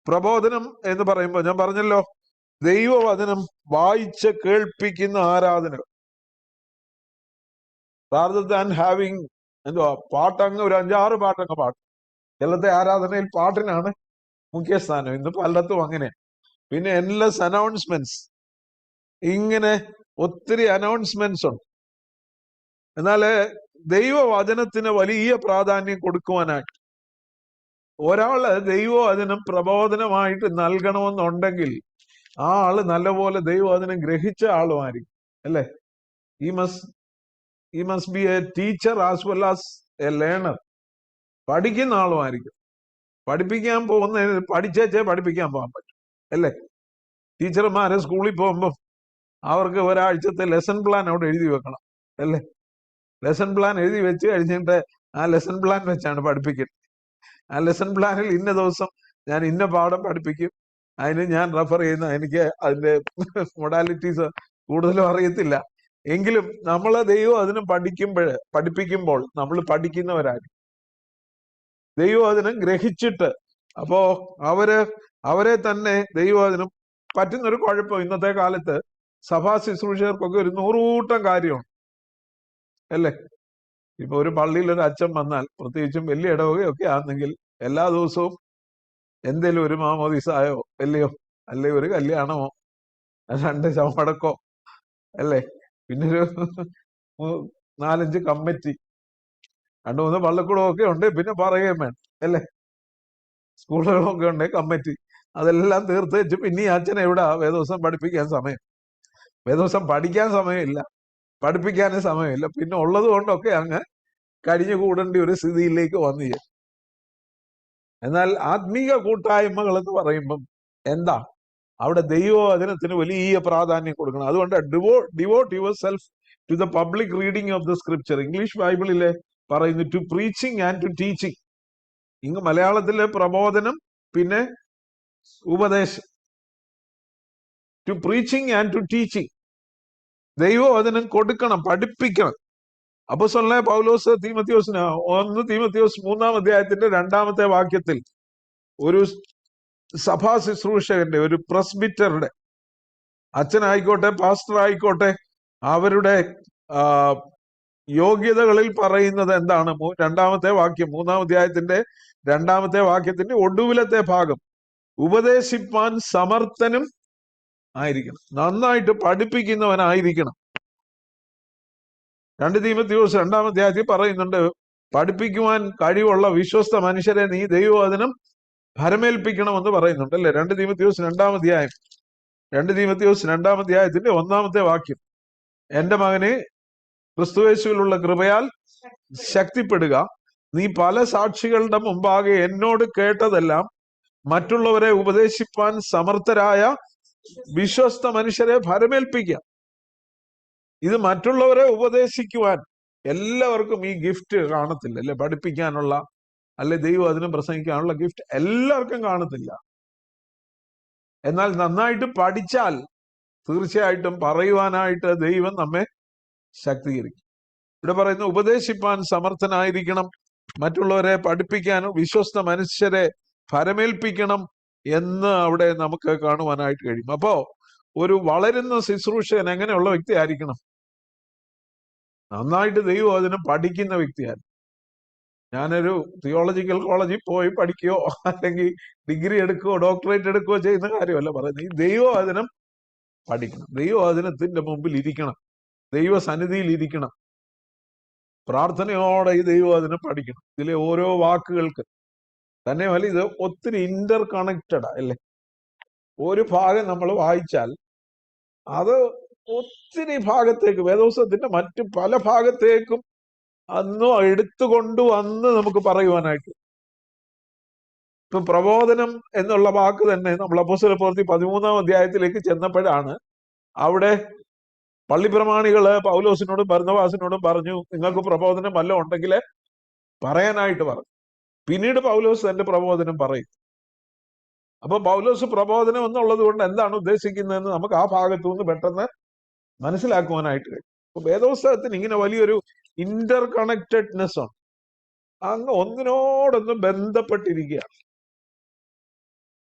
പ്രബോധനം എന്ന് പറയുമ്പോൾ ഞാൻ പറഞ്ഞല്ലോ, ദൈവവചനം വായിച്ച് കേൾപ്പിക്കുന്ന ആരാധനകൾ. rather than having എന്തുവാ പാട്ടങ്ങ് ഒരു 5-6 പാട്ടങ്ങ് പാട്ടും ചിലത്തെ ആരാധനയിൽ പാട്ടിനാണ് മുഖ്യസ്ഥാനം. ഇന്ന് പലയിടത്തും അങ്ങനെ. പിന്നെ എൻലെസ് അനൗൺസ്മെന്റ്സ്, ഇങ്ങനെ ഒത്തിരി അനൗൺസ്മെന്റ്സ് ഉണ്ട്. എന്നാല് ദൈവവചനത്തിന് വലിയ പ്രാധാന്യം കൊടുക്കുവാനായിട്ട് ഒരാള് ദൈവവചനം പ്രബോധനമായിട്ട് നൽകണമെന്നുണ്ടെങ്കിൽ ആ ആള് നല്ലപോലെ ദൈവവചനം ഗ്രഹിച്ച ആളുമായിരിക്കും, അല്ലേ? ഈ must be A teacher as well as A learner. പഠിക്കുന്ന ആളുമായിരിക്കും. പഠിപ്പിക്കാൻ പോകുന്നതിന് പഠിച്ചേ പഠിപ്പിക്കാൻ പോകാൻ പറ്റും, അല്ലേ? ടീച്ചർമാരെ സ്കൂളിൽ പോകുമ്പോൾ അവർക്ക് ഒരാഴ്ചത്തെ ലെസൺ പ്ലാൻ അവിടെ എഴുതി വെക്കണം, അല്ലേ? ലെസൺ പ്ലാൻ എഴുതി വെച്ച് കഴിഞ്ഞിട്ട് ആ ലെസൺ പ്ലാൻ വെച്ചാണ് പഠിപ്പിക്കുന്നത്. ആ ലെസൺ പ്ലാനിൽ ഇന്ന ദിവസം ഞാൻ ഇന്ന പാഠം പഠിപ്പിക്കും, അതിന് ഞാൻ റെഫർ ചെയ്യുന്ന, എനിക്ക് അതിന്റെ മൊഡാലിറ്റീസ് കൂടുതലും അറിയത്തില്ല. എങ്കിലും നമ്മളെ ദൈവം അതിന് പഠിപ്പിക്കുമ്പോൾ നമ്മൾ പഠിക്കുന്നവരാണ്. ദൈവം അതിനെ ഗ്രഹിച്ചിട്ട്, അപ്പോ അവരെ തന്നെ ദൈവം അതിനും പറ്റുന്നൊരു കുഴപ്പം, ഇന്നത്തെ കാലത്ത് സഭാ ശുശ്രൂഷകർക്കൊക്കെ ഒരു 100 കൂട്ടം കാര്യമാണ്, അല്ലേ? ഇപ്പൊ ഒരു പള്ളിയിൽ ഒരു അച്ഛൻ വന്നാൽ, പ്രത്യേകിച്ചും വലിയ ഇടവകയൊക്കെ ആണെങ്കിൽ, എല്ലാ ദിവസവും എന്തേലും ഒരു മാമോദീസായോ അല്ലയോ, അല്ലെ ഒരു കല്യാണമോ 2 ശവമടക്കോ, അല്ലേ? പിന്നെ ഒരു 4-5 കമ്മിറ്റി, 2-3 പള്ളിക്കൂടമൊക്കെ ഉണ്ട്, പിന്നെ പറയുകയും വേണം, അല്ലേ? സ്കൂളുകളൊക്കെ ഉണ്ട്, കമ്മിറ്റി. അതെല്ലാം തീർത്ത് വെച്ച് പിന്നെ ഈ അച്ഛൻ എവിടാ വേദോസം പഠിപ്പിക്കാൻ സമയം? വേദോസം പഠിക്കാൻ സമയമില്ല, പഠിപ്പിക്കാനും സമയമില്ല. പിന്നെ ഉള്ളത് കൊണ്ടൊക്കെ അങ്ങ് കഴിഞ്ഞു കൂടേണ്ട ഒരു സ്ഥിതിയിലേക്ക് വന്നു ചേരും. എന്നാൽ ആത്മീക കൂട്ടായ്മകൾ എന്ന് പറയുമ്പം എന്താ? അവിടെ ദൈവവചനത്തിന് വലിയ പ്രാധാന്യം കൊടുക്കണം. അതുകൊണ്ട് devote yourself to the public reading of the scripture. English ബൈബിളിലെ പറയുന്നു to preaching and to teaching. ഇങ്ങ് മലയാളത്തിലെ പ്രബോധനം, പിന്നെ ഉപദേശം. To preaching and to teaching. ദൈവവചനം കൊടുക്കണം, പഠിപ്പിക്കണം. അപ്പോസ്തലനായ പൗലോസ് തീമോഥെയോസിന് 1 തീമോഥെയോസ് 3-ാം അധ്യായത്തിന്റെ 2-ാമത്തെ വാക്യത്തിൽ ഒരു സഭാ ശുശ്രൂഷകന്റെ, ഒരു പ്രസ്ബിറ്ററുടെ, അച്ഛനായിക്കോട്ടെ പാസ്റ്റർ ആയിക്കോട്ടെ, അവരുടെ യോഗ്യതകളിൽ പറയുന്നത് എന്താണ്? 2-ാമത്തെ വാക്യം, 3-ാം അധ്യായത്തിന്റെ 2-ാമത്തെ വാക്യത്തിന്റെ ഒടുവിലത്തെ ഭാഗം, ഉപദേശിപ്പാൻ സമർത്ഥനും ആയിരിക്കണം, നന്നായിട്ട് പഠിപ്പിക്കുന്നവനായിരിക്കണം. 2 തീമോഥെയോസ് 2-ാം അധ്യായത്തിൽ പറയുന്നുണ്ട്, പഠിപ്പിക്കുവാൻ കഴിവുള്ള വിശ്വസ്ത മനുഷ്യരെ നീ ദൈവവചനം ഭരമേൽപ്പിക്കണമെന്ന് പറയുന്നുണ്ട്, അല്ലെ? 2 തീമോഥെയോസ് 2-ാം അധ്യായം, 2 തീമോഥെയോസ് 2-ാം അധ്യായത്തിന്റെ 1-ാമത്തെ വാക്യം, എന്റെ മകനെ ക്രിസ്തുയേശുവിലുള്ള കൃപയാൽ ശക്തിപ്പെടുക, നീ പല സാക്ഷികളുടെ മുമ്പാകെ എന്നോട് കേട്ടതെല്ലാം മറ്റുള്ളവരെ ഉപദേശിപ്പാൻ സമർത്ഥരായ വിശ്വസ്ത മനുഷ്യരെ ഭരമേൽപ്പിക്കുക. ഇത് മറ്റുള്ളവരെ ഉപദേശിക്കുവാൻ എല്ലാവർക്കും ഈ ഗിഫ്റ്റ് കാണത്തില്ല, അല്ലെ? പഠിപ്പിക്കാനുള്ള, അല്ലെ ദൈവം അതിനും പ്രസംഗിക്കാനുള്ള ഗിഫ്റ്റ് എല്ലാവർക്കും കാണത്തില്ല. എന്നാൽ നന്നായിട്ട് പഠിച്ചാൽ തീർച്ചയായിട്ടും പറയുവാനായിട്ട് ദൈവം നമ്മെ ശക്തീകരിക്കും. ഇവിടെ പറയുന്ന ഉപദേശിപ്പാൻ സമർത്ഥനായിരിക്കണം, മറ്റുള്ളവരെ പഠിപ്പിക്കാനും വിശ്വസ്ത മനുഷ്യരെ ഭരമേൽപ്പിക്കണം എന്ന് അവിടെ നമുക്ക് കാണുവാനായിട്ട് കഴിയും. അപ്പോ ഒരു വളരുന്ന ശുശ്രൂഷകൻ എങ്ങനെയുള്ള വ്യക്തി ആയിരിക്കണം? നന്നായിട്ട് ദൈവം അതിനെ പഠിക്കുന്ന വ്യക്തിയാണ്. ഞാനൊരു തിയോളജിക്കൽ കോളേജിൽ പോയി പഠിക്കുകയോ അല്ലെങ്കിൽ ഡിഗ്രി എടുക്കുകയോ ഡോക്ടറേറ്റ് എടുക്കുകയോ ചെയ്യുന്ന കാര്യമല്ല പറയുന്നത്. ഈ ദൈവവചനം പഠിക്കണം, ദൈവവചനത്തിന്റെ മുമ്പിൽ ഇരിക്കണം, ദൈവസന്നിധിയിൽ ഇരിക്കണം, പ്രാർത്ഥനയോടെ ഈ ദൈവവചനം പഠിക്കണം. ഇതിലെ ഓരോ വാക്കുകൾക്ക് തന്നെയല്ല, ഇത് ഒത്തിരി ഇന്റർ കണക്റ്റഡാ, അല്ലേ? ഒരു ഭാഗം നമ്മൾ വായിച്ചാൽ അത് ഒത്തിരി ഭാഗത്തേക്ക്, വേദോസത്തിന്റെ മറ്റു പല ഭാഗത്തേക്കും അന്ന് എടുത്തുകൊണ്ടുവന്ന് നമുക്ക് പറയുവാനായിട്ട്. ഇപ്പൊ പ്രബോധനം എന്നുള്ള വാക്ക് തന്നെ നമ്മൾ അപ്പോസ്തലപ്രവൃത്തി 13-ാം അധ്യായത്തിലേക്ക് ചെന്നപ്പോഴാണ് അവിടെ പള്ളിപ്രമാണികള് പൗലോസിനോടും ബർന്നബാസിനോടും പറഞ്ഞു, നിങ്ങൾക്ക് പ്രബോധനം വല്ലതും ഉണ്ടെങ്കിൽ പറയാനായിട്ട് പറഞ്ഞു. പിന്നീട് പൗലോസ് തന്റെ പ്രബോധനം പറയും. അപ്പൊ പൗലോസ് പ്രബോധനം എന്നുള്ളത് കൊണ്ട് എന്താണ് ഉദ്ദേശിക്കുന്നതെന്ന് നമുക്ക് ആ ഭാഗത്തു നിന്ന് പെട്ടെന്ന് മനസ്സിലാക്കുവാനായിട്ട് കഴിയും. അപ്പൊ വേദോത്സവത്തിന് ഇങ്ങനെ വലിയൊരു ഇന്റർ കണക്റ്റഡ്നെസ് ഉണ്ട്, അങ്ങ് ഒന്നിനോടൊന്നും ബന്ധപ്പെട്ടിരിക്കുകയാണ്.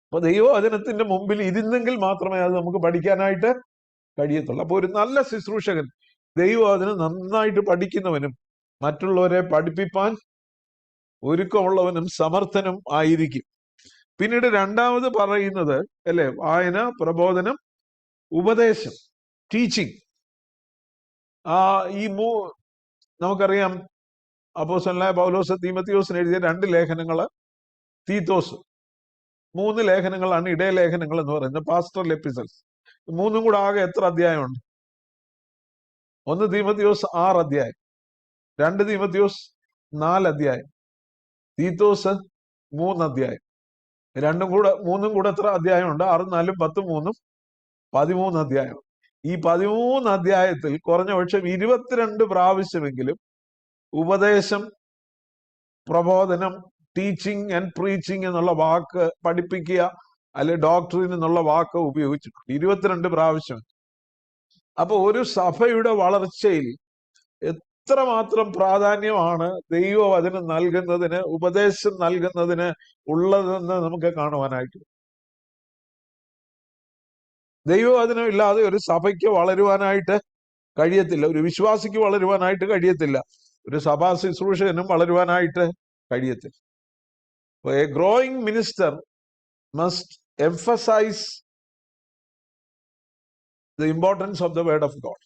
അപ്പൊ ദൈവവചനത്തിന്റെ മുമ്പിൽ ഇരുന്നെങ്കിൽ മാത്രമേ അത് നമുക്ക് പഠിക്കാനായിട്ട് കഴിയത്തുള്ളൂ. അപ്പൊ ഒരു നല്ല ശുശ്രൂഷകൻ ദൈവവചനം നന്നായിട്ട് പഠിക്കുന്നവനും മറ്റുള്ളവരെ പഠിപ്പിപ്പാൻ ഒരുക്കമുള്ളവനും സമർത്ഥനും ആയിരിക്കും. പിന്നീട് രണ്ടാമത് പറയുന്നത് അല്ലെ, വായന, പ്രബോധനം, ഉപദേശം, ടീച്ചിങ്. ഈ നമുക്കറിയാം അപ്പോസ്തലനായ പൗലോസ് തീമോഥെയോസിന് എഴുതിയ 2 ലേഖനങ്ങള്, തീത്തോസ്, 3 ലേഖനങ്ങളാണ് ഇടയലേഖനങ്ങൾ എന്ന് പറയുന്നത്, പാസ്റ്ററൽ എപ്പിസൽസ്. 3 കൂടെ ആകെ എത്ര അധ്യായമുണ്ട്? 1 തീമോഥെയോസ് 6 അധ്യായം, 2 തീമോഥെയോസ് 4 അധ്യായം, തീത്തോസ് 3 അധ്യായം. 3 കൂടെ എത്ര അധ്യായമുണ്ട്? 6 4 10 3 13 അധ്യായം. ഈ 13 അധ്യായത്തിൽ കുറഞ്ഞ പക്ഷം 22 പ്രാവശ്യമെങ്കിലും ഉപദേശം, പ്രബോധനം, ടീച്ചിങ് ആൻഡ് പ്രീച്ചിങ് എന്നുള്ള വാക്ക്, പഠിപ്പിക്കുക അല്ലെ ഡോക്ടറിൻ എന്നുള്ള വാക്ക് ഉപയോഗിച്ചിട്ടുണ്ട് 22 പ്രാവശ്യം. അപ്പൊ ഒരു സഭയുടെ വളർച്ചയിൽ എത്രമാത്രം പ്രാധാന്യമാണ് ദൈവവചനം നൽകുന്നതിന്, ഉപദേശം നൽകുന്നതിന് ഉള്ളതെന്ന് നമുക്ക് കാണുവാനായിട്ട്. ദൈവവചനം ഇല്ലാതെ ഒരു സഭയ്ക്ക് വളരുവാനായിട്ട് കഴിയത്തില്ല, ഒരു വിശ്വാസിക്ക് വളരുവാനായിട്ട് കഴിയത്തില്ല, ഒരു സഭാ ശുശ്രൂഷകനും വളരുവാനായിട്ട് കഴിയത്തില്ല. A growing minister must emphasise the importance of the word of God.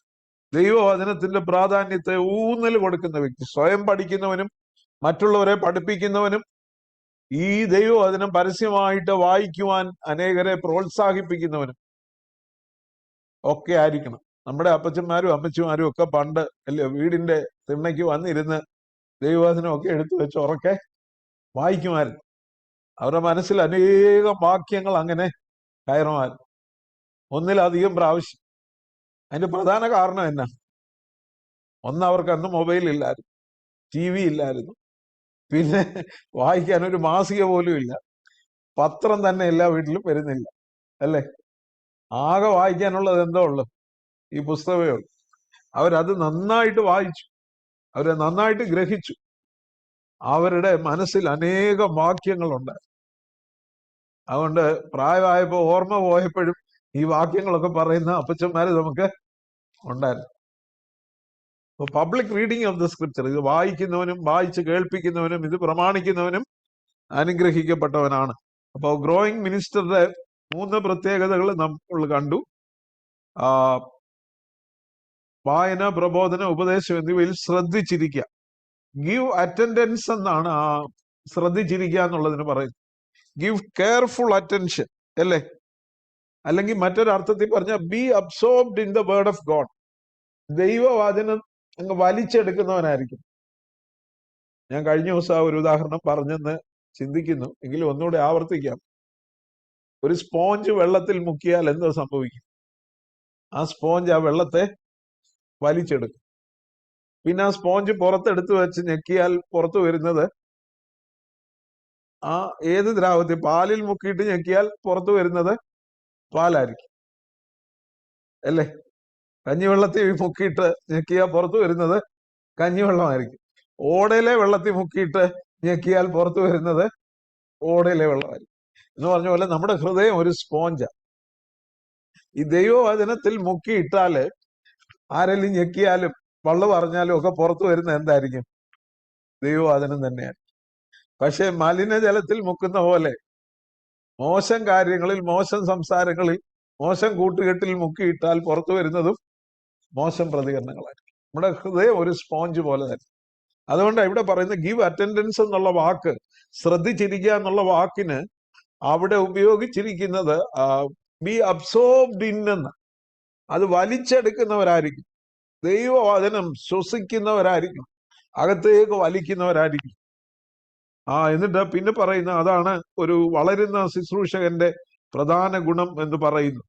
ദൈവവചനത്തിന്റെ പ്രാധാന്യത്തെ ഊന്നൽ കൊടുക്കുന്ന വ്യക്തി, സ്വയം പഠിക്കുന്നവനും മറ്റുള്ളവരെ പഠിപ്പിക്കുന്നവനും ഈ ദൈവവചനം പരസ്യമായിട്ട് വായിക്കുവാൻ അനേകരെ പ്രോത്സാഹിപ്പിക്കുന്നവനും ഒക്കെ ആയിരിക്കണം. നമ്മുടെ അപ്പച്ചന്മാരും അമ്മച്ചിമാരും ഒക്കെ പണ്ട് അല്ലേ വീടിന്റെ തിണ്ണയ്ക്ക് വന്നിരുന്ന് ദൈവവചനമൊക്കെ എടുത്തു വെച്ച് ഉറക്കെ വായിക്കുമായിരുന്നു. അവരുടെ മനസ്സിൽ അനേകം വാക്യങ്ങൾ അങ്ങനെ കയറുമായിരുന്നു, ഒന്നിലധികം പ്രാവശ്യം. അതിന്റെ പ്രധാന കാരണം എന്നാ? ഒന്ന്, അവർക്ക് അന്ന് മൊബൈൽ ഇല്ലായിരുന്നു, TV ഇല്ലായിരുന്നു, പിന്നെ വായിക്കാൻ ഒരു മാസിക പോലും ഇല്ല, പത്രം തന്നെ എല്ലാ വീട്ടിലും വരുന്നില്ല അല്ലേ. ആകെ വായിക്കാനുള്ളത് എന്തോ ഉള്ളു? ഈ പുസ്തകമേ ഉള്ളു. അവരത് നന്നായിട്ട് വായിച്ചു, അവരെ നന്നായിട്ട് ഗ്രഹിച്ചു, അവരുടെ മനസ്സിൽ അനേകം വാക്യങ്ങളുണ്ട്. അതുകൊണ്ട് പ്രായമായപ്പോ ഓർമ്മ പോയപ്പോഴും ഈ വാക്യങ്ങളൊക്കെ പറയുന്ന അപ്പച്ചന്മാര് നമുക്ക് ഉണ്ടായിരുന്നു. അപ്പൊ public reading of the scripture, ഇത് വായിക്കുന്നവനും വായിച്ച് കേൾപ്പിക്കുന്നവനും ഇത് പ്രമാണിക്കുന്നവനും അനുഗ്രഹിക്കപ്പെട്ടവനാണ്. അപ്പൊ ഗ്രോയിങ് മിനിസ്റ്ററുടെ 3 പ്രത്യേകതകൾ നമ്മൾ കണ്ടു. വായന, പ്രബോധനം, ഉപദേശം എന്നിവയിൽ ശ്രദ്ധിച്ചിരിക്കുക. ഗിവ് അറ്റൻഡൻസ് എന്നാണ് ആ ശ്രദ്ധിച്ചിരിക്കുക എന്നുള്ളതിന് പറയുന്നത്. ഗിവ് കെയർഫുൾ അറ്റൻഷൻ അല്ലേ, അല്ലെങ്കിൽ മറ്റൊരർത്ഥത്തിൽ പറഞ്ഞ B absorbed in the word of God. ദൈവവചനം അങ്ങ് വലിച്ചെടുക്കുന്നവനായിരിക്കും. ഞാൻ കഴിഞ്ഞ ദിവസം ഒരു ഉദാഹരണം പറഞ്ഞെന്ന് ചിന്തിക്കുന്നു, എങ്കിലും ഒന്നുകൂടെ ആവർത്തിക്കാം. ഒരു സ്പോഞ്ച് വെള്ളത്തിൽ മുക്കിയാൽ എന്തോ സംഭവിക്കും? ആ സ്പോഞ്ച് ആ വെള്ളത്തെ വലിച്ചെടുക്കും. പിന്നെ ആ സ്പോഞ്ച് പുറത്തെടുത്ത് വെച്ച് ഞെക്കിയാൽ പുറത്തു വരുന്നത് ആ ഏത് ദ്രാവത്തിൽ? പാലിൽ മുക്കിയിട്ട് ഞെക്കിയാൽ പുറത്തു വരുന്നത് പാലായിരിക്കും അല്ലേ. കഞ്ഞിവെള്ളത്തിൽ മുക്കിയിട്ട് ഞെക്കിയാൽ പുറത്തു വരുന്നത് കഞ്ഞിവെള്ളമായിരിക്കും. ഓടയിലെ വെള്ളത്തിൽ മുക്കിയിട്ട് ഞെക്കിയാൽ പുറത്തു വരുന്നത് ഓടയിലെ വെള്ളമായിരിക്കും. എന്ന് പറഞ്ഞ പോലെ നമ്മുടെ ഹൃദയം ഒരു സ്പോഞ്ചാ. ഈ ദൈവവചനത്തിൽ മുക്കിയിട്ടാല് ആരെങ്കിലും ഞെക്കിയാലും വള്ളു പറഞ്ഞാലും ഒക്കെ പുറത്തു വരുന്ന എന്തായിരിക്കും? ദൈവവചനം തന്നെയാണ്. പക്ഷെ മലിനജലത്തിൽ മുക്കുന്ന പോലെ മോശം കാര്യങ്ങളിൽ, മോശം സംസാരങ്ങളിൽ, മോശം കൂട്ടുകെട്ടിൽ മുക്കിയിട്ടാൽ പുറത്തു വരുന്നതും മോശം പ്രതികരണങ്ങളായിരിക്കും. നമ്മുടെ ഹൃദയം ഒരു സ്പോഞ്ച് പോലെ തന്നെ. അതുകൊണ്ടാണ് ഇവിടെ പറയുന്നത് ഗിവ് അറ്റൻഡൻസ് എന്നുള്ള വാക്ക്, ശ്രദ്ധിച്ചിരിക്കുക എന്നുള്ള വാക്കിന് അവിടെ ഉപയോഗിച്ചിരിക്കുന്നത് ബി അബ്സോർബ്ഡ് ഇൻ എന്ന്. അത് വലിച്ചെടുക്കുന്നവരായിരിക്കും, ദൈവവചനം ശ്വസിക്കുന്നവരായിരിക്കും, അകത്തേക്ക് വലിക്കുന്നവരായിരിക്കും. എന്നിട്ട് പിന്നെ പറയുന്ന അതാണ് ഒരു വളരുന്ന ശുശ്രൂഷകന്റെ പ്രധാന ഗുണം എന്ന് പറയുന്നു.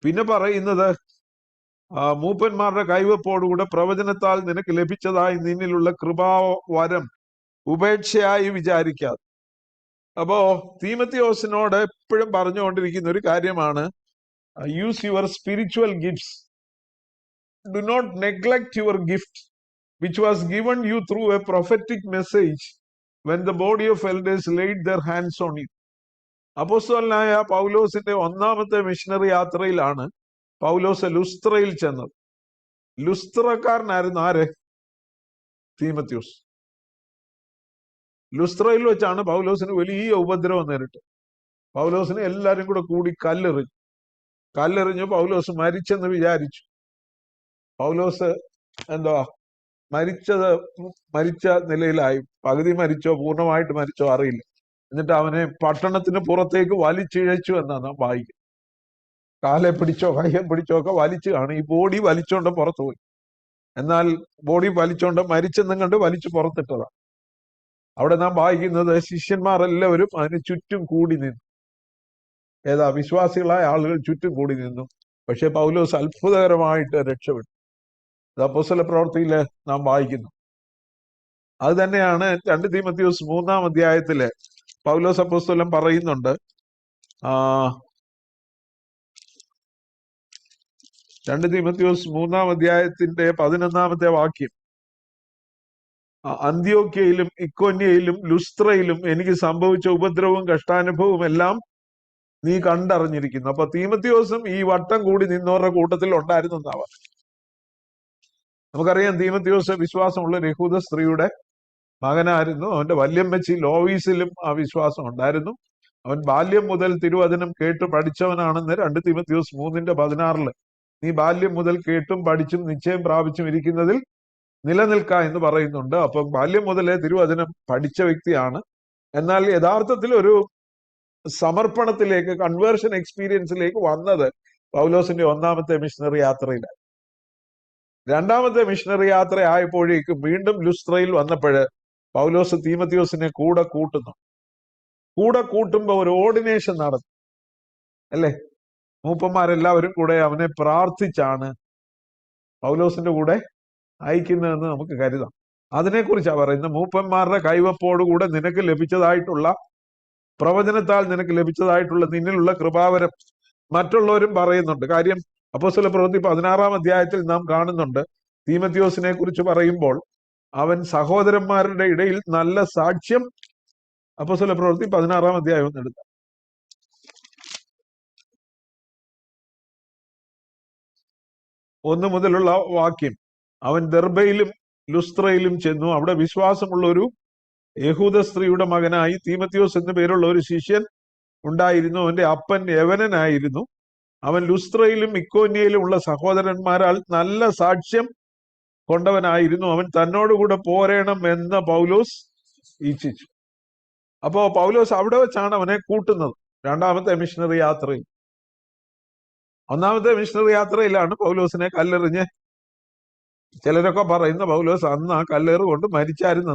പിന്നെ പറയുന്നത് മൂപ്പന്മാരുടെ കൈവപ്പോടുകൂടെ പ്രവചനത്താൽ നിനക്ക് ലഭിച്ചതായി നിന്നിലുള്ള കൃപാവരം ഉപേക്ഷയായി വിചാരിക്കാതെ. അപ്പോ തീമോഥെയോസിനോട് എപ്പോഴും പറഞ്ഞുകൊണ്ടിരിക്കുന്ന ഒരു കാര്യമാണ്, use your spiritual gifts, do not neglect your gift which was given you through a prophetic message when the body of elders laid their hands on you. അപ്പോസ്തലനായ പൗലോസിന്റെ 1ാമത്തെ മിഷണറി യാത്രയിലാണ് പൗലോസ് ലുസ്ത്രയിൽ ചെന്നത്. ലുസ്ത്രക്കാരനായിരുന്നു ആര്? തീമോഥെയോസ്. ലുസ്ത്രയിൽ വെച്ചാണ് പൗലോസിന് വലിയ ഉപദ്രവം നേരിട്ട്. പൗലോസിനെ എല്ലാരും കൂടി കല്ലെറിഞ്ഞു. പൗലോസ് മരിച്ചെന്ന് വിചാരിച്ചു. പൗലോസ് എന്താ മരിച്ച നിലയിലായി. പകുതി മരിച്ചോ പൂർണ്ണമായിട്ട് മരിച്ചോ അറിയില്ല. എന്നിട്ട് അവനെ പട്ടണത്തിന് പുറത്തേക്ക് വലിച്ചിഴച്ചു എന്നാണ് നാം വായിക്കുന്നത്. കാലെ പിടിച്ചോ കയ്യെ പിടിച്ചോ ഒക്കെ വലിച്ചു കാണും. ഈ ബോഡി വലിച്ചോണ്ട് പുറത്തു പോയി. എന്നാൽ ബോഡി വലിച്ചോണ്ട് മരിച്ചെന്നും കണ്ട് വലിച്ചു പുറത്തിട്ടതാണ്. അവിടെ നാം വായിക്കുന്നത് ശിഷ്യന്മാർ എല്ലാവരും അതിന് ചുറ്റും കൂടി നിന്നു. വിശ്വാസികളായ ആളുകൾ ചുറ്റും കൂടി നിന്നു. പക്ഷെ പൗലോസ് അത്ഭുതകരമായിട്ട് രക്ഷപ്പെട്ടു. അപ്പോസ്തല പ്രവൃത്തിയില് നാം വായിക്കുന്നു. അത് തന്നെയാണ് 2 തീമോഥെയോസ് 3-ാം അധ്യായത്തില് പൗലോസ് അപ്പോസ്തലൻ പറയുന്നുണ്ട്. 2 തീമോഥെയോസ് 3-ാം അധ്യായത്തിന്റെ 11-ാമത്തെ വാക്യം, അന്ത്യോക്യയിലും ഇക്കോന്യയിലും ലുസ്ത്രയിലും എനിക്ക് സംഭവിച്ച ഉപദ്രവവും കഷ്ടാനുഭവവും എല്ലാം നീ കണ്ടറിഞ്ഞിരിക്കുന്നു. അപ്പൊ തീമോഥെയോസും ഈ വട്ടം കൂടി നിന്നവരുടെ കൂട്ടത്തിൽ ഉണ്ടായിരുന്നെന്നാവാം. നമുക്കറിയാം തീമോഥെയോസ് വിശ്വാസമുള്ള ഒരു യഹൂദ സ്ത്രീയുടെ മകനായിരുന്നു. അവന്റെ വല്യമ്മച്ചി ലോവീസിലും ആ വിശ്വാസം ഉണ്ടായിരുന്നു. അവൻ ബാല്യം മുതൽ തിരുവചനം കേട്ട് പഠിച്ചവനാണെന്ന് 2 തീമോഥെയോസ് 3:16 നീ ബാല്യം മുതൽ കേട്ടും പഠിച്ചും നിശ്ചയം പ്രാപിച്ചും ഇരിക്കുന്നതിൽ നിലനിൽക്ക എന്ന് പറയുന്നുണ്ട്. അപ്പം ബാല്യം മുതലേ തിരുവചനം പഠിച്ച വ്യക്തിയാണ്. എന്നാൽ യഥാർത്ഥത്തിൽ ഒരു സമർപ്പണത്തിലേക്ക്, കൺവേർഷൻ എക്സ്പീരിയൻസിലേക്ക് വന്നത് പൗലോസിന്റെ 1-ാമത്തെ മിഷണറി യാത്രയിലാണ്. 2-ാമത്തെ മിഷണറി യാത്ര ആയപ്പോഴേക്കും വീണ്ടും ലുസ്ത്രയിൽ വന്നപ്പോഴ് പൗലോസ് തീമോഥെയോസിനെ കൂടെ കൂട്ടുമ്പോ ഒരു ഓർഡിനേഷൻ നടന്നു അല്ലേ? മൂപ്പന്മാരെല്ലാവരും കൂടെ അവനെ പ്രാർത്ഥിച്ചാണ് പൗലോസിന്റെ കൂടെ അയക്കുന്നതെന്ന് നമുക്ക് കരുതാം. അതിനെക്കുറിച്ചാണ് പറയുന്നത്. മൂപ്പന്മാരുടെ കൈവപ്പോടുകൂടെ നിനക്ക് ലഭിച്ചതായിട്ടുള്ള പ്രവചനത്താൽ നിനക്ക് ലഭിച്ചതായിട്ടുള്ള നിന്നിലുള്ള കൃപാവരം മറ്റുള്ളവരും പറയുന്നുണ്ട്. കാര്യം അപ്പോസ്തല പ്രവൃത്തി 16-ാം അധ്യായത്തിൽ നാം കാണുന്നുണ്ട്. തീമോഥെയോസിനെ കുറിച്ച് പറയുമ്പോൾ അവൻ സഹോദരന്മാരുടെ ഇടയിൽ നല്ല സാക്ഷ്യം. അപ്പോസ്തല പ്രവൃത്തി 16-ാം അധ്യായം ഒന്ന് എടുക്കാം. 1 മുതലുള്ള വാക്യം. അവൻ ദെർബയിലും ലുസ്ത്രയിലും ചെന്നു. അവിടെ വിശ്വാസമുള്ള ഒരു യഹൂദ സ്ത്രീയുടെ മകനായി തീമോഥെയോസ് എന്നു പേരുള്ള ഒരു ശിഷ്യൻ ഉണ്ടായിരുന്നു. അവന്റെ അപ്പൻ യവനനായിരുന്നു. അവൻ ലുസ്ത്രയിലും ഇക്കോന്യയിലും ഉള്ള സഹോദരന്മാരാൽ നല്ല സാക്ഷ്യം കൊണ്ടവനായിരുന്നു. അവൻ തന്നോടുകൂടെ പോരേണം എന്ന് പൗലോസ് ഇച്ഛിച്ചു. അപ്പോ പൗലോസ് അവിടെ വെച്ചാണ് അവനെ കൂട്ടുന്നത്. 2-ാമത്തെ മിഷണറി യാത്രയിൽ. 1-ാമത്തെ മിഷണറി യാത്രയിലാണ് പൗലോസിനെ കല്ലെറിഞ്ഞ്, ചിലരൊക്കെ പറയുന്ന പൗലോസ് അന്ന് ആ കല്ലേറ് കൊണ്ട് മരിച്ചായിരുന്നു.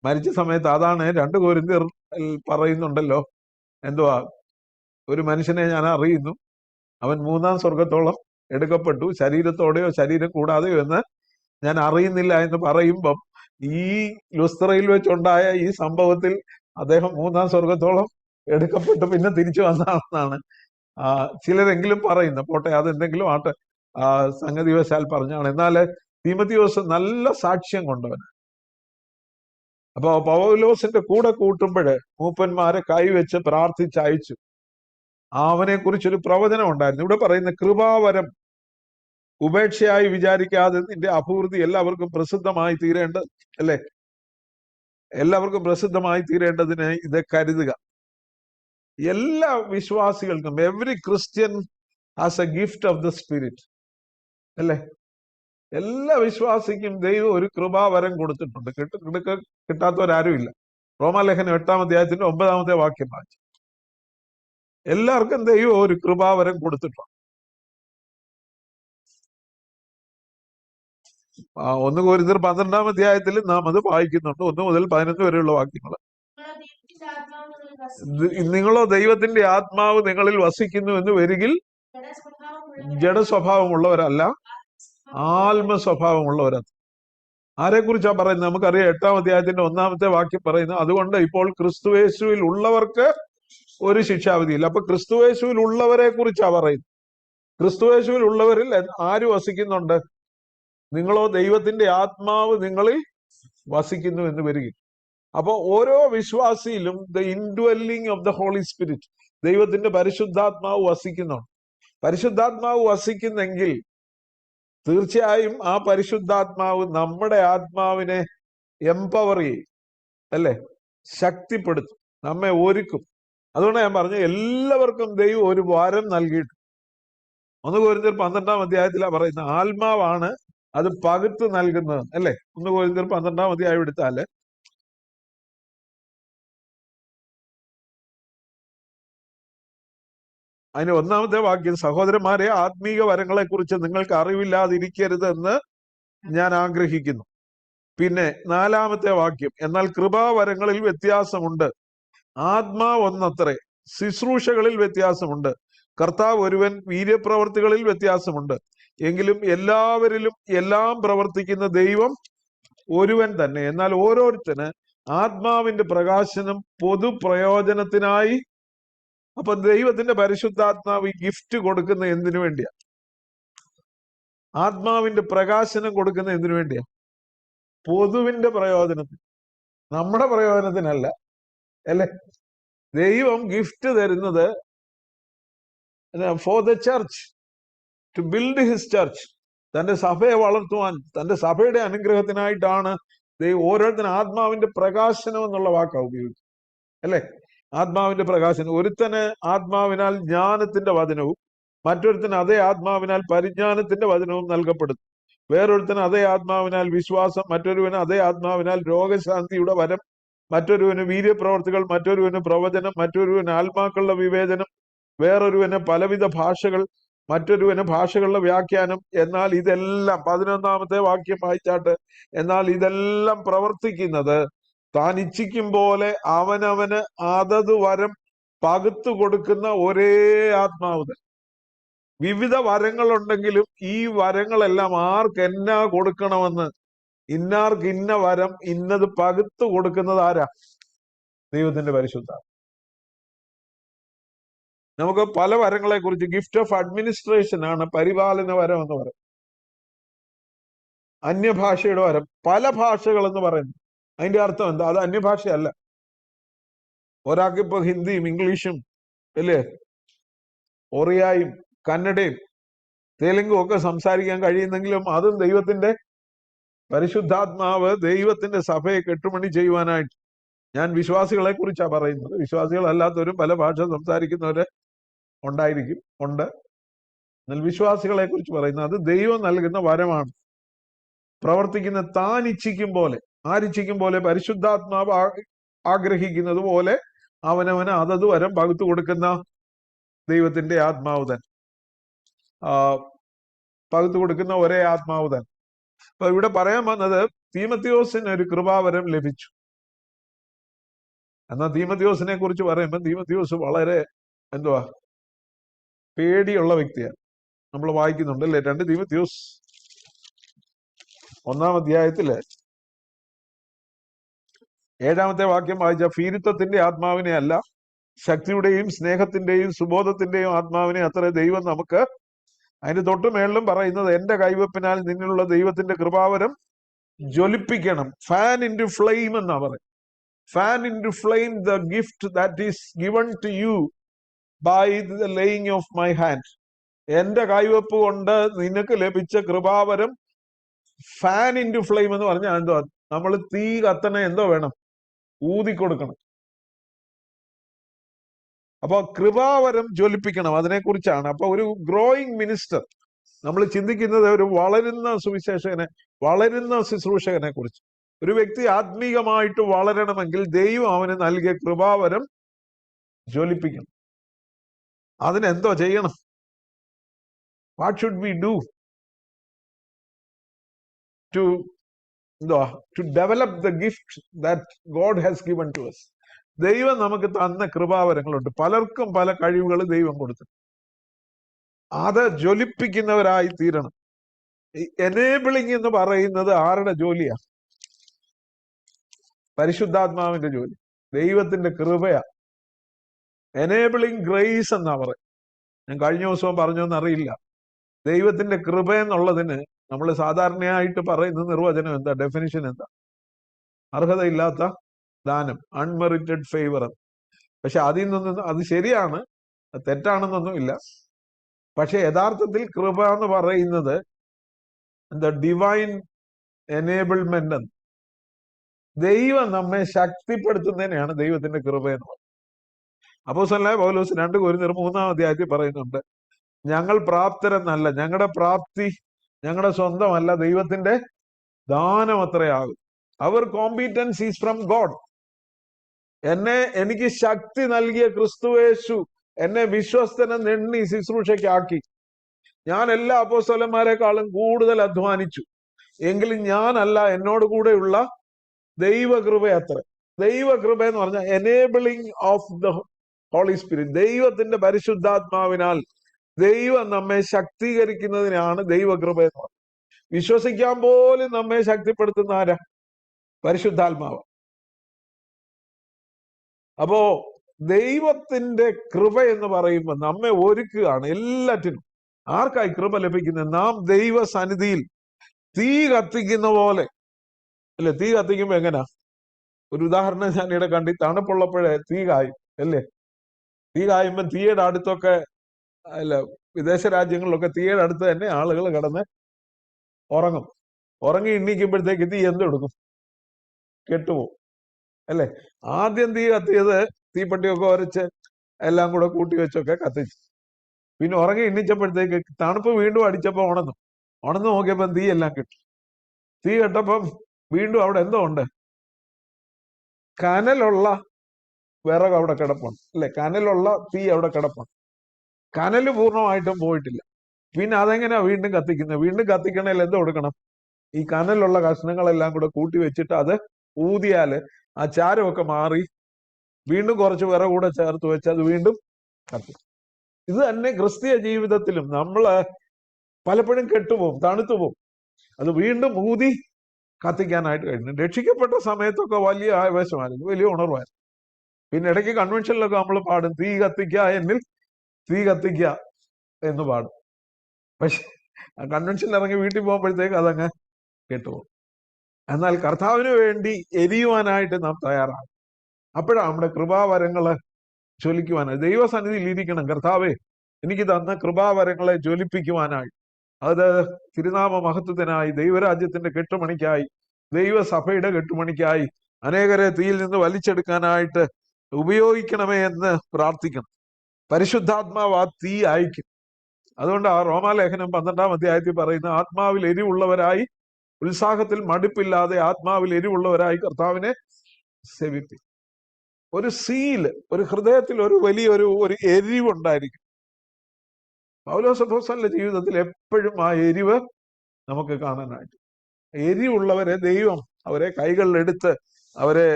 മരിച്ച സമയത്ത് അതാണ് 2 കൊരിന്ത്യർ പറയുന്നുണ്ടല്ലോ, എന്തുവാ, ഒരു മനുഷ്യനെ ഞാൻ അറിയുന്നു, അവൻ 3-ാം സ്വർഗത്തോളം എടുക്കപ്പെട്ടു, ശരീരത്തോടെയോ ശരീരം കൂടാതെയോ എന്ന് ഞാൻ അറിയുന്നില്ല എന്ന് പറയുമ്പം ഈ ലുസ്ത്രയിൽ വെച്ചുണ്ടായ ഈ സംഭവത്തിൽ അദ്ദേഹം 3-ാം സ്വർഗത്തോളം എടുക്കപ്പെട്ടു പിന്നെ തിരിച്ചു വന്നാണെന്നാണ് ചിലരെങ്കിലും പറയുന്നത്. പോട്ടെ, അതെന്തെങ്കിലും ആട്ടെ, സംഗതി വശാൽ പറഞ്ഞാണ്. എന്നാൽ തീമോഥെയോസ് നല്ല സാക്ഷ്യം കൊണ്ടവൻ. അപ്പൊ പൗലോസിന്റെ കൂടെ കൂട്ടുമ്പോഴ് മൂപ്പന്മാരെ കൈവച്ച് പ്രാർത്ഥിച്ചയച്ചു. അവനെ കുറിച്ചൊരു പ്രവചനം ഉണ്ടായിരുന്നു. ഇവിടെ പറയുന്ന കൃപാവരം ഉപേക്ഷയായി വിചാരിക്കാതെ നിന്റെ അഭിവൃദ്ധി എല്ലാവർക്കും പ്രസിദ്ധമായി തീരേണ്ടത് അല്ലെ? എല്ലാവർക്കും പ്രസിദ്ധമായി തീരേണ്ടതിന് ഇത് കരുതുക. എല്ലാ വിശ്വാസികൾക്കും, every Christian as a gift of the spirit അല്ലെ? എല്ലാ വിശ്വാസിക്കും ദൈവം ഒരു കൃപാവരം കൊടുത്തിട്ടുണ്ട്. കിട്ടാത്തവരാരും ഇല്ല. റോമാലേഖനം 8-ാം അധ്യായത്തിന്റെ 9-ാമത്തെ വാക്യം വായിച്ചു. എല്ലാവർക്കും ദൈവം ഒരു കൃപാവരം കൊടുത്തിട്ടുണ്ട്. 1 കൊരിന്ത്യർ 12-ാം അധ്യായത്തിൽ നാം അത് വായിക്കുന്നുണ്ട്. 1 മുതൽ 11 വരെയുള്ള വാക്യങ്ങൾ. നിങ്ങളോ ദൈവത്തിന്റെ ആത്മാവ് നിങ്ങളിൽ വസിക്കുന്നു എന്ന് വരികിൽ ജഡസ്വഭാവമുള്ളവരല്ല, ആത്മസ്വഭാവമുള്ളവരാണ്. ആരെക്കുറിച്ചാ പറയുന്നത്? നമുക്കറിയാം 8-ാം അധ്യായത്തിന്റെ 1-ാമത്തെ വാക്യം പറയുന്നത്, അതുകൊണ്ട് ഇപ്പോൾ ക്രിസ്തുയേശുവിൽ ഉള്ളവർക്ക് ഒരു ശിക്ഷാവിധിയില്ല. അപ്പൊ ക്രിസ്തുയേശുവിൽ ഉള്ളവരെ കുറിച്ചാ പറയുന്നത്. ക്രിസ്തുയേശുവിൽ ഉള്ളവരിൽ ആര് വസിക്കുന്നുണ്ട്? നിങ്ങളോ ദൈവത്തിന്റെ ആത്മാവ് നിങ്ങളിൽ വസിക്കുന്നു എന്ന് വരികിൽ. അപ്പൊ ഓരോ വിശ്വാസിയിലും the indwelling of the holy spirit, ദൈവത്തിന്റെ പരിശുദ്ധാത്മാവ് വസിക്കുന്നുണ്ട്. പരിശുദ്ധാത്മാവ് വസിക്കുന്നെങ്കിൽ തീർച്ചയായും ആ പരിശുദ്ധാത്മാവ് നമ്മുടെ ആത്മാവിനെ എംപവർ ചെയ്യും. അല്ലേ? ശക്തിപ്പെടുത്തും, നമ്മെ ഒരുക്കും. അതുകൊണ്ട് ഞാൻ പറഞ്ഞു എല്ലാവർക്കും ദൈവം ഒരു വരം നൽകിയിട്ട്. 1 കൊരിന്ത്യർ 12-ാം അധ്യായത്തിലാണ് പറയുന്നത് ആത്മാവാണ് അത് പകുത്ത് നൽകുന്നത്, അല്ലേ? 1 കൊരിന്ത്യർ 12-ാം അധ്യായം എടുത്താല് അതിന് 1-ാമത്തെ വാക്യം, സഹോദരന്മാരെ, ആത്മീക വരങ്ങളെ കുറിച്ച് നിങ്ങൾക്ക് അറിവില്ലാതിരിക്കരുതെന്ന് ഞാൻ ആഗ്രഹിക്കുന്നു. പിന്നെ 4-ാമത്തെ വാക്യം, എന്നാൽ കൃപാവരങ്ങളിൽ വ്യത്യാസമുണ്ട്, ആത്മാവ് ഒന്നത്രേ, ശുശ്രൂഷകളിൽ വ്യത്യാസമുണ്ട്, കർത്താവ് ഒരുവൻ, വീര്യപ്രവർത്തികളിൽ വ്യത്യാസമുണ്ട്, എങ്കിലും എല്ലാവരിലും എല്ലാം പ്രവർത്തിക്കുന്ന ദൈവം ഒരുവൻ തന്നെ. എന്നാൽ ഓരോരുത്തന് ആത്മാവിന്റെ പ്രകാശനം പൊതുപ്രയോജനത്തിനായി. അപ്പൊ ദൈവത്തിന്റെ പരിശുദ്ധാത്മാവ് ഗിഫ്റ്റ് കൊടുക്കുന്ന എന്തിനു വേണ്ടിയാ? ആത്മാവിന്റെ പ്രകാശനം കൊടുക്കുന്ന എന്തിനു വേണ്ടിയാ? പൊതുവിന്റെ പ്രയോജനത്തിന്, നമ്മുടെ പ്രയോജനത്തിനല്ല, അല്ലെ? ദൈവം ഗിഫ്റ്റ് തരുന്നത് for the church, to build his church. തന്റെ സഭയെ വളർത്തുവാൻ, തന്റെ സഭയുടെ അനുഗ്രഹത്തിനായിട്ടാണ് ദൈവം ഓരോരുത്തരും ആത്മാവിന്റെ പ്രകാശനം എന്നുള്ള വാക്കാണ് ഉപയോഗിച്ചത്, അല്ലെ? ആത്മാവിന്റെ പ്രകാശനം. ഒരുത്തന് ആത്മാവിനാൽ ജ്ഞാനത്തിന്റെ വചനവും മറ്റൊരുത്തന് അതേ ആത്മാവിനാൽ പരിജ്ഞാനത്തിന്റെ വചനവും നൽകപ്പെടുന്നു. വേറൊരുത്തന് അതേ ആത്മാവിനാൽ വിശ്വാസം, മറ്റൊരുവന് അതേ ആത്മാവിനാൽ രോഗശാന്തിയുടെ വരം, മറ്റൊരുവന് വീര്യപ്രവർത്തികൾ, മറ്റൊരുവന് പ്രവചനം, മറ്റൊരുവന് ആത്മാക്കളുടെ വിവേചനം, വേറൊരുവന് പലവിധ ഭാഷകൾ, മറ്റൊരുവന് ഭാഷകളുടെ വ്യാഖ്യാനം. എന്നാൽ ഇതെല്ലാം, 11-ാമത്തെ വാക്യം വായിച്ചാട്ട്, എന്നാൽ ഇതെല്ലാം പ്രവർത്തിക്കുന്നത് താൻ ഇച്ഛിക്കും പോലെ അവനവന് അതത് വരം പകുത്തു കൊടുക്കുന്ന ഒരേ ആത്മാവ് തന്നെ. വിവിധ വരങ്ങളുണ്ടെങ്കിലും ഈ വരങ്ങളെല്ലാം ആർക്ക് എന്നാ കൊടുക്കണമെന്ന്, ഇന്നാർക്ക് ഇന്ന വരം ഇന്നത് പകുത്തു കൊടുക്കുന്നത് ആരാ? ദൈവത്തിന്റെ പരിശുദ്ധ. നമുക്ക് പല വരങ്ങളെ കുറിച്ച്, ഗിഫ്റ്റ് ഓഫ് അഡ്മിനിസ്ട്രേഷൻ ആണ് പരിപാലന വരം എന്ന് പറയും. അന്യഭാഷയുടെ വരം, പല ഭാഷകൾ എന്ന് പറയുന്നു. അതിന്റെ അർത്ഥം എന്താ? അത് അന്യഭാഷയല്ല. ഒരാൾക്ക് ഇപ്പൊ ഹിന്ദിയും ഇംഗ്ലീഷും, അല്ലേ, ഒറിയായും കന്നഡയും തെലുങ്കും ഒക്കെ സംസാരിക്കാൻ കഴിയുന്നെങ്കിലും അതും ദൈവത്തിന്റെ പരിശുദ്ധാത്മാവ് ദൈവത്തിന്റെ സഭയെ കെട്ടുമണി ചെയ്യുവാനായിട്ട്. ഞാൻ വിശ്വാസികളെ കുറിച്ചാണ് പറയുന്നത്. വിശ്വാസികളല്ലാത്തവരും പല ഭാഷ സംസാരിക്കുന്നവര് ഉണ്ടായിരിക്കും, ഉണ്ട്. എന്നാൽ വിശ്വാസികളെ കുറിച്ച് പറയുന്നത് അത് ദൈവം നൽകുന്ന വരമാണ്. പ്രവർത്തിക്കുന്ന താൻ ഇച്ഛിക്കും പോലെ, ആരിച്ഛിക്കും പോലെ, പരിശുദ്ധാത്മാവ് ആഗ്രഹിക്കുന്നത് പോലെ അവനവന് അതത് വരം പകുത്തു കൊടുക്കുന്ന ദൈവത്തിന്റെ ആത്മാവ് തന്നെ, പകുത്തു കൊടുക്കുന്ന ഒരേ ആത്മാവ് തന്നെ. അപ്പൊ ഇവിടെ പറയാൻ വന്നത്, തീമത്തിയോസിന് ഒരു കൃപാവരം ലഭിച്ചു. എന്നാൽ തീമത്തിയോസിനെ കുറിച്ച് പറയുമ്പോൾ തീമത്തിയോസ് വളരെ എന്തുവാ, പേടിയുള്ള വ്യക്തിയാണ്. നമ്മൾ വായിക്കുന്നുണ്ട്, അല്ലെ? 2 തീമത്തിയോസ് 1-ാം അധ്യായത്തില് 7-ാമത്തെ വാക്യം വായിച്ച, ഭീരുത്വത്തിന്റെ ആത്മാവിനെ അല്ല, ശക്തിയുടെയും സ്നേഹത്തിന്റെയും സുബോധത്തിന്റെയും ആത്മാവിനെ അത്ര ദൈവം നമുക്ക്. അതിന്റെ തൊട്ട് മേളിലും പറയുന്നത്, എന്റെ കൈവപ്പിനാൽ നിന്നിലുള്ള ദൈവത്തിന്റെ കൃപാവരം ജ്വലിപ്പിക്കണം. ഫാൻ ഇൻ ടു ഫ്ലെയിം എന്നാ പറയും. Fan into flame the gift that is given to you by the laying of my hand. എന്റെ കൈവപ്പ് കൊണ്ട് നിനക്ക് ലഭിച്ച കൃപാവരം ഫാൻ ഇൻ ടു ഫ്ലെയിം എന്ന് പറഞ്ഞാൽ എന്തോ, നമ്മൾ തീ കത്തണ എന്തോ വേണം, ഊതിക്കൊടുക്കണം. അപ്പൊ കൃപാവരം ജ്വലിപ്പിക്കണം, അതിനെക്കുറിച്ചാണ്. അപ്പൊ ഒരു ഗ്രോയിങ് മിനിസ്റ്റർ, നമ്മൾ ചിന്തിക്കുന്നത് ഒരു വളരുന്ന സുവിശേഷകനെ, വളരുന്ന ശുശ്രൂഷകനെ കുറിച്ച്. ഒരു വ്യക്തി ആത്മീകമായിട്ട് വളരണമെങ്കിൽ ദൈവം അവന് നൽകിയ കൃപാവരം ജ്വലിപ്പിക്കണം. അതിനെന്തോ ചെയ്യണം? What should we do to to develop the gift that God has given to us? ദൈവം നമുക്ക് തന്ന കൃപാവരങ്ങളുണ്ട്. പലർക്കും പല കഴിവുകൾ ദൈവം കൊടുത്തു. അത് ജ്വലിപ്പിക്കുന്നവരായി തീരണം. എനേബിളിംഗ് എന്ന് പറയുന്നത് ആരുടെ ജോലിയാ? പരിശുദ്ധാത്മാവിന്റെ ജോലി, ദൈവത്തിന്റെ കൃപയാ. എനേബിളിംഗ് ഗ്രേസ് എന്നാ പറയും. ഞാൻ കഴിഞ്ഞ ദിവസവും പറഞ്ഞോന്ന് അറിയില്ല. ദൈവത്തിന്റെ കൃപ എന്നുള്ളതിന് നമ്മൾ സാധാരണയായിട്ട് പറയുന്ന നിർവചനം എന്താ, ഡെഫിനിഷൻ എന്താ? അർഹതയില്ലാത്ത ദാനം, അൺമെറിറ്റഡ് ഫേവർ. പക്ഷെ അതിൽ നിന്നും അത് ശരിയാണ്, തെറ്റാണെന്നൊന്നും ഇല്ല. പക്ഷെ യഥാർത്ഥത്തിൽ കൃപ എന്ന് പറയുന്നത് എന്താ? Divine enablement. ദൈവം നമ്മെ ശക്തിപ്പെടുത്തുന്നതിനെയാണ് ദൈവത്തിന്റെ കൃപ എന്ന് പറയുന്നത്. അപ്പോസ്തലനായ പൗലോസ് 2 കൊരിന്ത്യർ 3-ാം അധ്യായത്തിൽ പറയുന്നുണ്ട്, ഞങ്ങൾ പ്രാപ്തരെന്നല്ല, ഞങ്ങളുടെ പ്രാപ്തി ഞങ്ങളുടെ സ്വന്തമല്ല, ദൈവത്തിന്റെ ദാനം അത്രയാകും. അവർ കോമ്പീറ്റൻസ് ഈസ് ഫ്രം ഗോഡ്. എനിക്ക് ശക്തി നൽകിയ ക്രിസ്തുയേശു എന്നെ വിശ്വസ്തനെന്ന് എണ്ണി ശുശ്രൂഷയ്ക്കാക്കി. ഞാൻ എല്ലാ അപ്പോസ്തലന്മാരെക്കാളും കൂടുതൽ അധ്വാനിച്ചു, എങ്കിലും ഞാനല്ല, എന്നോട് കൂടെയുള്ള ദൈവകൃപ അത്ര. ദൈവകൃപ എന്ന് പറഞ്ഞാൽ enabling of the holy spirit. ദൈവത്തിന്റെ പരിശുദ്ധാത്മാവിനാൽ ദൈവം നമ്മെ ശക്തീകരിക്കുന്നതിനാണ് ദൈവകൃപ എന്ന് പറയുന്നത്. വിശ്വസിക്കാൻ പോലും നമ്മെ ശക്തിപ്പെടുത്തുന്ന ആരാ? പരിശുദ്ധാത്മാവ്. അപ്പോ ദൈവത്തിന്റെ കൃപ എന്ന് പറയുമ്പോൾ നമ്മെ ഒരുക്കുകയാണ് എല്ലാറ്റിനും. ആർക്കായി കൃപ ലഭിക്കുന്നത്? നാം ദൈവ സന്നിധിയിൽ തീ കത്തിക്കുന്ന പോലെ അല്ലെ. തീ കത്തിക്കുമ്പോ എങ്ങനാ? ഒരു ഉദാഹരണം ഞാൻ ഇവിടെ കണ്ടി, തണുപ്പുള്ളപ്പോഴേ തീ കായും അല്ലേ. തീ കായുമ്പോ തീയുടെ അടുത്തൊക്കെ അല്ല, വിദേശ രാജ്യങ്ങളിലൊക്കെ തീയുടെ അടുത്ത് തന്നെ ആളുകൾ കിടന്ന് ഉറങ്ങും. ഉറങ്ങി എണ്ണീക്കുമ്പോഴത്തേക്ക് തീ എന്തെടുക്കും? കെട്ടുപോകും അല്ലെ. ആദ്യം തീ കത്തിയത് തീപ്പെട്ടിയൊക്കെ ഉരച്ച് എല്ലാം കൂടെ കൂട്ടി വെച്ചൊക്കെ കത്തിച്ചു. പിന്നെ ഉറങ്ങി എണ്ണിച്ചപ്പോഴത്തേക്ക് തണുപ്പ് വീണ്ടും അടിച്ചപ്പോ ഉണന്ന് നോക്കിയപ്പോ തീ എല്ലാം കെട്ടു. തീ കെട്ടപ്പം വീണ്ടും അവിടെ എന്തോ ഉണ്ട്? കനലുള്ള വിറക് അവിടെ കിടപ്പുണ്ട് അല്ലെ. കനലുള്ള തീ അവിടെ കിടപ്പുണ്ട്. കനല് പൂർണ്ണമായിട്ടും പോയിട്ടില്ല. പിന്നെ അതെങ്ങനെയാ വീണ്ടും കത്തിക്കുന്നത്? വീണ്ടും കത്തിക്കണേൽ എന്തോ കൊടുക്കണം? ഈ കനലുള്ള കഷ്ണങ്ങളെല്ലാം കൂടെ കൂട്ടി വെച്ചിട്ട് അത് ഊതിയാല് ആ ചാരമൊക്കെ മാറി വീണ്ടും കുറച്ച് വിറക് കൂടെ ചേർത്ത് വെച്ച് അത് വീണ്ടും കത്തും. ഇത് തന്നെ ക്രിസ്തീയ ജീവിതത്തിലും നമ്മള് പലപ്പോഴും കെട്ടുപോകും, തണുത്തുപോകും. അത് വീണ്ടും ഊതി കത്തിക്കാനായിട്ട് കഴിഞ്ഞു. രക്ഷിക്കപ്പെട്ട സമയത്തൊക്കെ വലിയ ആവേശമായിരുന്നു, വലിയ ഉണർവായിരുന്നു. പിന്നെ ഇടയ്ക്ക് കൺവെൻഷനിലൊക്കെ നമ്മൾ പാടും, തീ കത്തിക്കുക എന്നിൽ തീ കത്തിക്കുക എന്ന് പാടും. പക്ഷെ ആ കൺവെൻഷനിൽ ഇറങ്ങി വീട്ടിൽ പോകുമ്പോഴത്തേക്ക് അതങ്ങ് കെട്ടുപോകും. എന്നാൽ കർത്താവിന് വേണ്ടി എരിയുവാനായിട്ട് നാം തയ്യാറാണ്. അപ്പോഴാണ് നമ്മുടെ കൃപാവരങ്ങള് ജ്വലിക്കുവാനായി ദൈവസന്നിധിയിൽ ഇരിക്കണം. കർത്താവേ, എനിക്ക് തന്ന കൃപാവരങ്ങളെ ജ്വലിപ്പിക്കുവാനായി, അത് തിരുനാമ മഹത്വത്തിനായി, ദൈവരാജ്യത്തിന്റെ കെട്ടുമണിക്കായി, ദൈവസഭയുടെ കെട്ടുമണിക്കായി, അനേകരെ തീയിൽ നിന്ന് വലിച്ചെടുക്കാനായിട്ട് ഉപയോഗിക്കണമേ എന്ന് പ്രാർത്ഥിക്കണം. പരിശുദ്ധാത്മാവ് ആ തീ അയക്കും. അതുകൊണ്ട് ആ റോമാലേഖനം 12-ാം അധ്യായത്തിൽ പറയുന്ന, ആത്മാവിൽ എരിവുള്ളവരായി, ഉത്സാഹത്തിൽ മടുപ്പില്ലാതെ ആത്മാവിൽ എരിവുള്ളവരായി കർത്താവിനെ സേവിപ്പിക്കും. ഒരു സീല്, ഒരു ഹൃദയത്തിൽ ഒരു വലിയൊരു എരിവുണ്ടായിരിക്കും. പൗലോസ് അപ്പോസ്തലന്റെ ജീവിതത്തിൽ എപ്പോഴും ആ എരിവ് നമുക്ക് കാണാനായിട്ട്. എരിവുള്ളവരെ ദൈവം അവരെ കൈകളിലെടുത്ത് അവരെ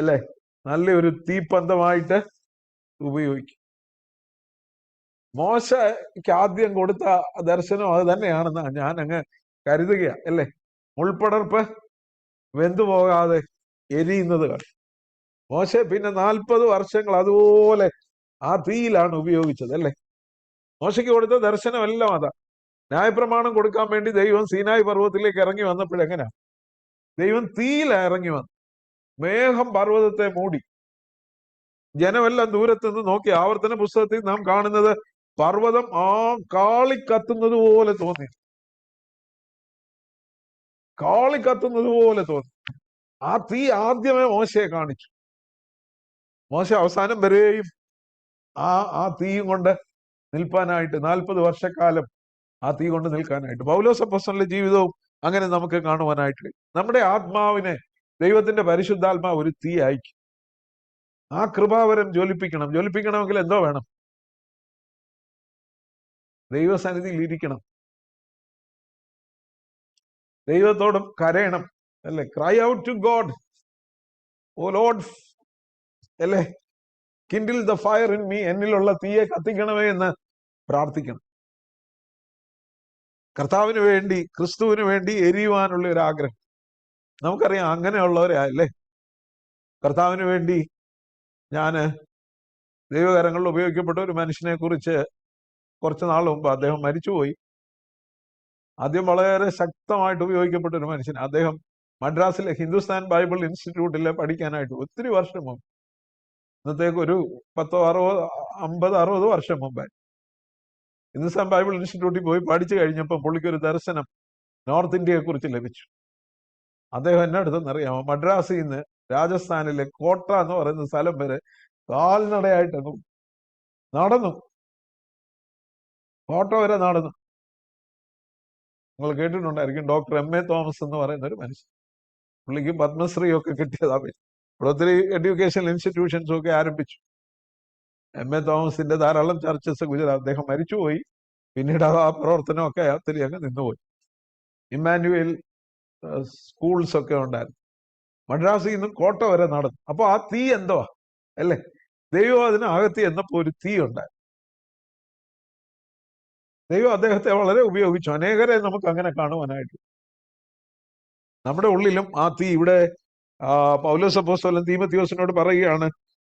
അല്ലെ നല്ലൊരു തീപ്പന്തമായിട്ട് ഉപയോഗിക്കും. മോശയ്ക്ക് ആദ്യം കൊടുത്ത ദർശനം അത് തന്നെയാണെന്ന് ഞാൻ അങ്ങ് കരുതുകയാ അല്ലേ. മുൾപ്പടർപ്പ് വെന്തുപോകാതെ എരിയുന്നത് കണ്ടു. മോശ പിന്നെ 40 വർഷങ്ങൾ അതുപോലെ ആ തീയിലാണ് ഉപയോഗിച്ചത് അല്ലേ. മോശയ്ക്ക് കൊടുത്ത ദർശനമെല്ലാം അതാ. ന്യായപ്രമാണം കൊടുക്കാൻ വേണ്ടി ദൈവം സീനായി പർവ്വതത്തിലേക്ക് ഇറങ്ങി വന്നപ്പോഴെങ്ങനെയാ? ദൈവം തീയിലാ ഇറങ്ങി വന്നു. മേഘം പർവ്വതത്തെ മൂടി. ജനമെല്ലാം ദൂരത്തുനിന്ന് നോക്കി. ആവർത്തന പുസ്തകത്തിൽ നാം കാണുന്നത് പർവ്വതം കാളിക്കത്തുന്നത് പോലെ തോന്നി. കാളിക്കത്തുന്നത് പോലെ തോന്നി. ആ തീ ആദ്യമേ മോശയെ കാണിച്ചു. മോശ അവസാനം വരെയും ആ തീയും കൊണ്ട് നിൽപ്പാനായിട്ട് 40 വർഷക്കാലം ആ തീ കൊണ്ട് നിൽക്കാനായിട്ട്. പൗലോസ് അപ്പോസ്തലന്റെ ജീവിതവും അങ്ങനെ നമുക്ക് കാണുവാനായിട്ട്. നമ്മുടെ ആത്മാവിനെ ദൈവത്തിന്റെ പരിശുദ്ധാത്മാവ് ഒരു തീ അയക്കും. ആ കൃപാവരം ജ്വലിപ്പിക്കണമെങ്കിൽ എന്തോ വേണം? ദൈവസന്നിധിയിൽ ഇരിക്കണം, ദൈവത്തോടും കരയണം അല്ലെ. Cry out to God, O Lord അല്ലെ, kindle the fire in me, എന്നിലുള്ള തീയെ കത്തിക്കണമേ എന്ന് പ്രാർത്ഥിക്കണം. കർത്താവിന് വേണ്ടി, ക്രിസ്തുവിന് വേണ്ടി എരിയുവാനുള്ള ഒരു ആഗ്രഹം. നമുക്കറിയാം അങ്ങനെയുള്ളവരല്ലേ. കർത്താവിന് വേണ്ടി ഞാന് ദൈവകരങ്ങളിൽ ഉപയോഗിക്കപ്പെട്ട ഒരു മനുഷ്യനെ കുറിച്ച് കുറച്ച് നാൾ മുമ്പ്, അദ്ദേഹം മരിച്ചുപോയി. ആദ്യം വളരെ ശക്തമായിട്ട് ഉപയോഗിക്കപ്പെട്ട ഒരു മനുഷ്യൻ. അദ്ദേഹം മദ്രാസിലെ ഹിന്ദുസ്ഥാൻ ബൈബിൾ ഇൻസ്റ്റിറ്റ്യൂട്ടിലെ പഠിക്കാനായിട്ട് ഒത്തിരി വർഷം മുമ്പ്, ഇന്നത്തേക്ക് ഒരു 50-60 വർഷം മുമ്പേ ഹിന്ദുസ്ഥാൻ ബൈബിൾ ഇൻസ്റ്റിറ്റ്യൂട്ടിൽ പോയി പഠിച്ചു കഴിഞ്ഞപ്പോൾ പുള്ളിക്കൊരു ദർശനം നോർത്ത് ഇന്ത്യയെ കുറിച്ച് ലഭിച്ചു. അദ്ദേഹം എന്നെ അടുത്തെന്നറിയാമോ, മദ്രാസിൽ നിന്ന് രാജസ്ഥാനിലെ കോട്ട എന്ന് പറയുന്ന സ്ഥലം വരെ കാൽനടയായിട്ട് അങ്ങ് നടന്നു. കോട്ട വരെ നടന്നു. നിങ്ങൾ കേട്ടിട്ടുണ്ടായിരിക്കും ഡോക്ടർ എം എ തോമസ് എന്ന് പറയുന്ന ഒരു മനുഷ്യൻ. പുള്ളിക്ക് പത്മശ്രീ ഒക്കെ കിട്ടിയതാ. ഇവിടെ ഒത്തിരി എഡ്യൂക്കേഷൻ ഇൻസ്റ്റിറ്റ്യൂഷൻസും ഒക്കെ ആരംഭിച്ചു. എം എ തോമസിന്റെ ധാരാളം ചർച്ചസ് ഗുജറാത്ത്. അദ്ദേഹം മരിച്ചുപോയി. പിന്നീട് ആ പ്രവർത്തനമൊക്കെ ഒത്തിരി അങ്ങ് നിന്നുപോയി. ഇമ്മാനുവേൽ സ്കൂൾസ് ഒക്കെ ഉണ്ടായിരുന്നു. മദ്രാസിൽ നിന്ന് കോട്ട വരെ നടന്നു. അപ്പൊ ആ തീ എന്തുവാ അല്ലേ? ദൈവം അതിനകത്ത് എന്നപ്പോ ഒരു തീ ഉണ്ടായിരുന്നു. ദൈവം അദ്ദേഹത്തെ വളരെ ഉപയോഗിച്ചു. അനേകരെ നമുക്ക് അങ്ങനെ കാണുവാനായിട്ട്. നമ്മുടെ ഉള്ളിലും ആ തീ. ഇവിടെ പൗലോസ് അപ്പോസ്തലൻ തീമോഥെയോസിനോട് പറയുകയാണ്,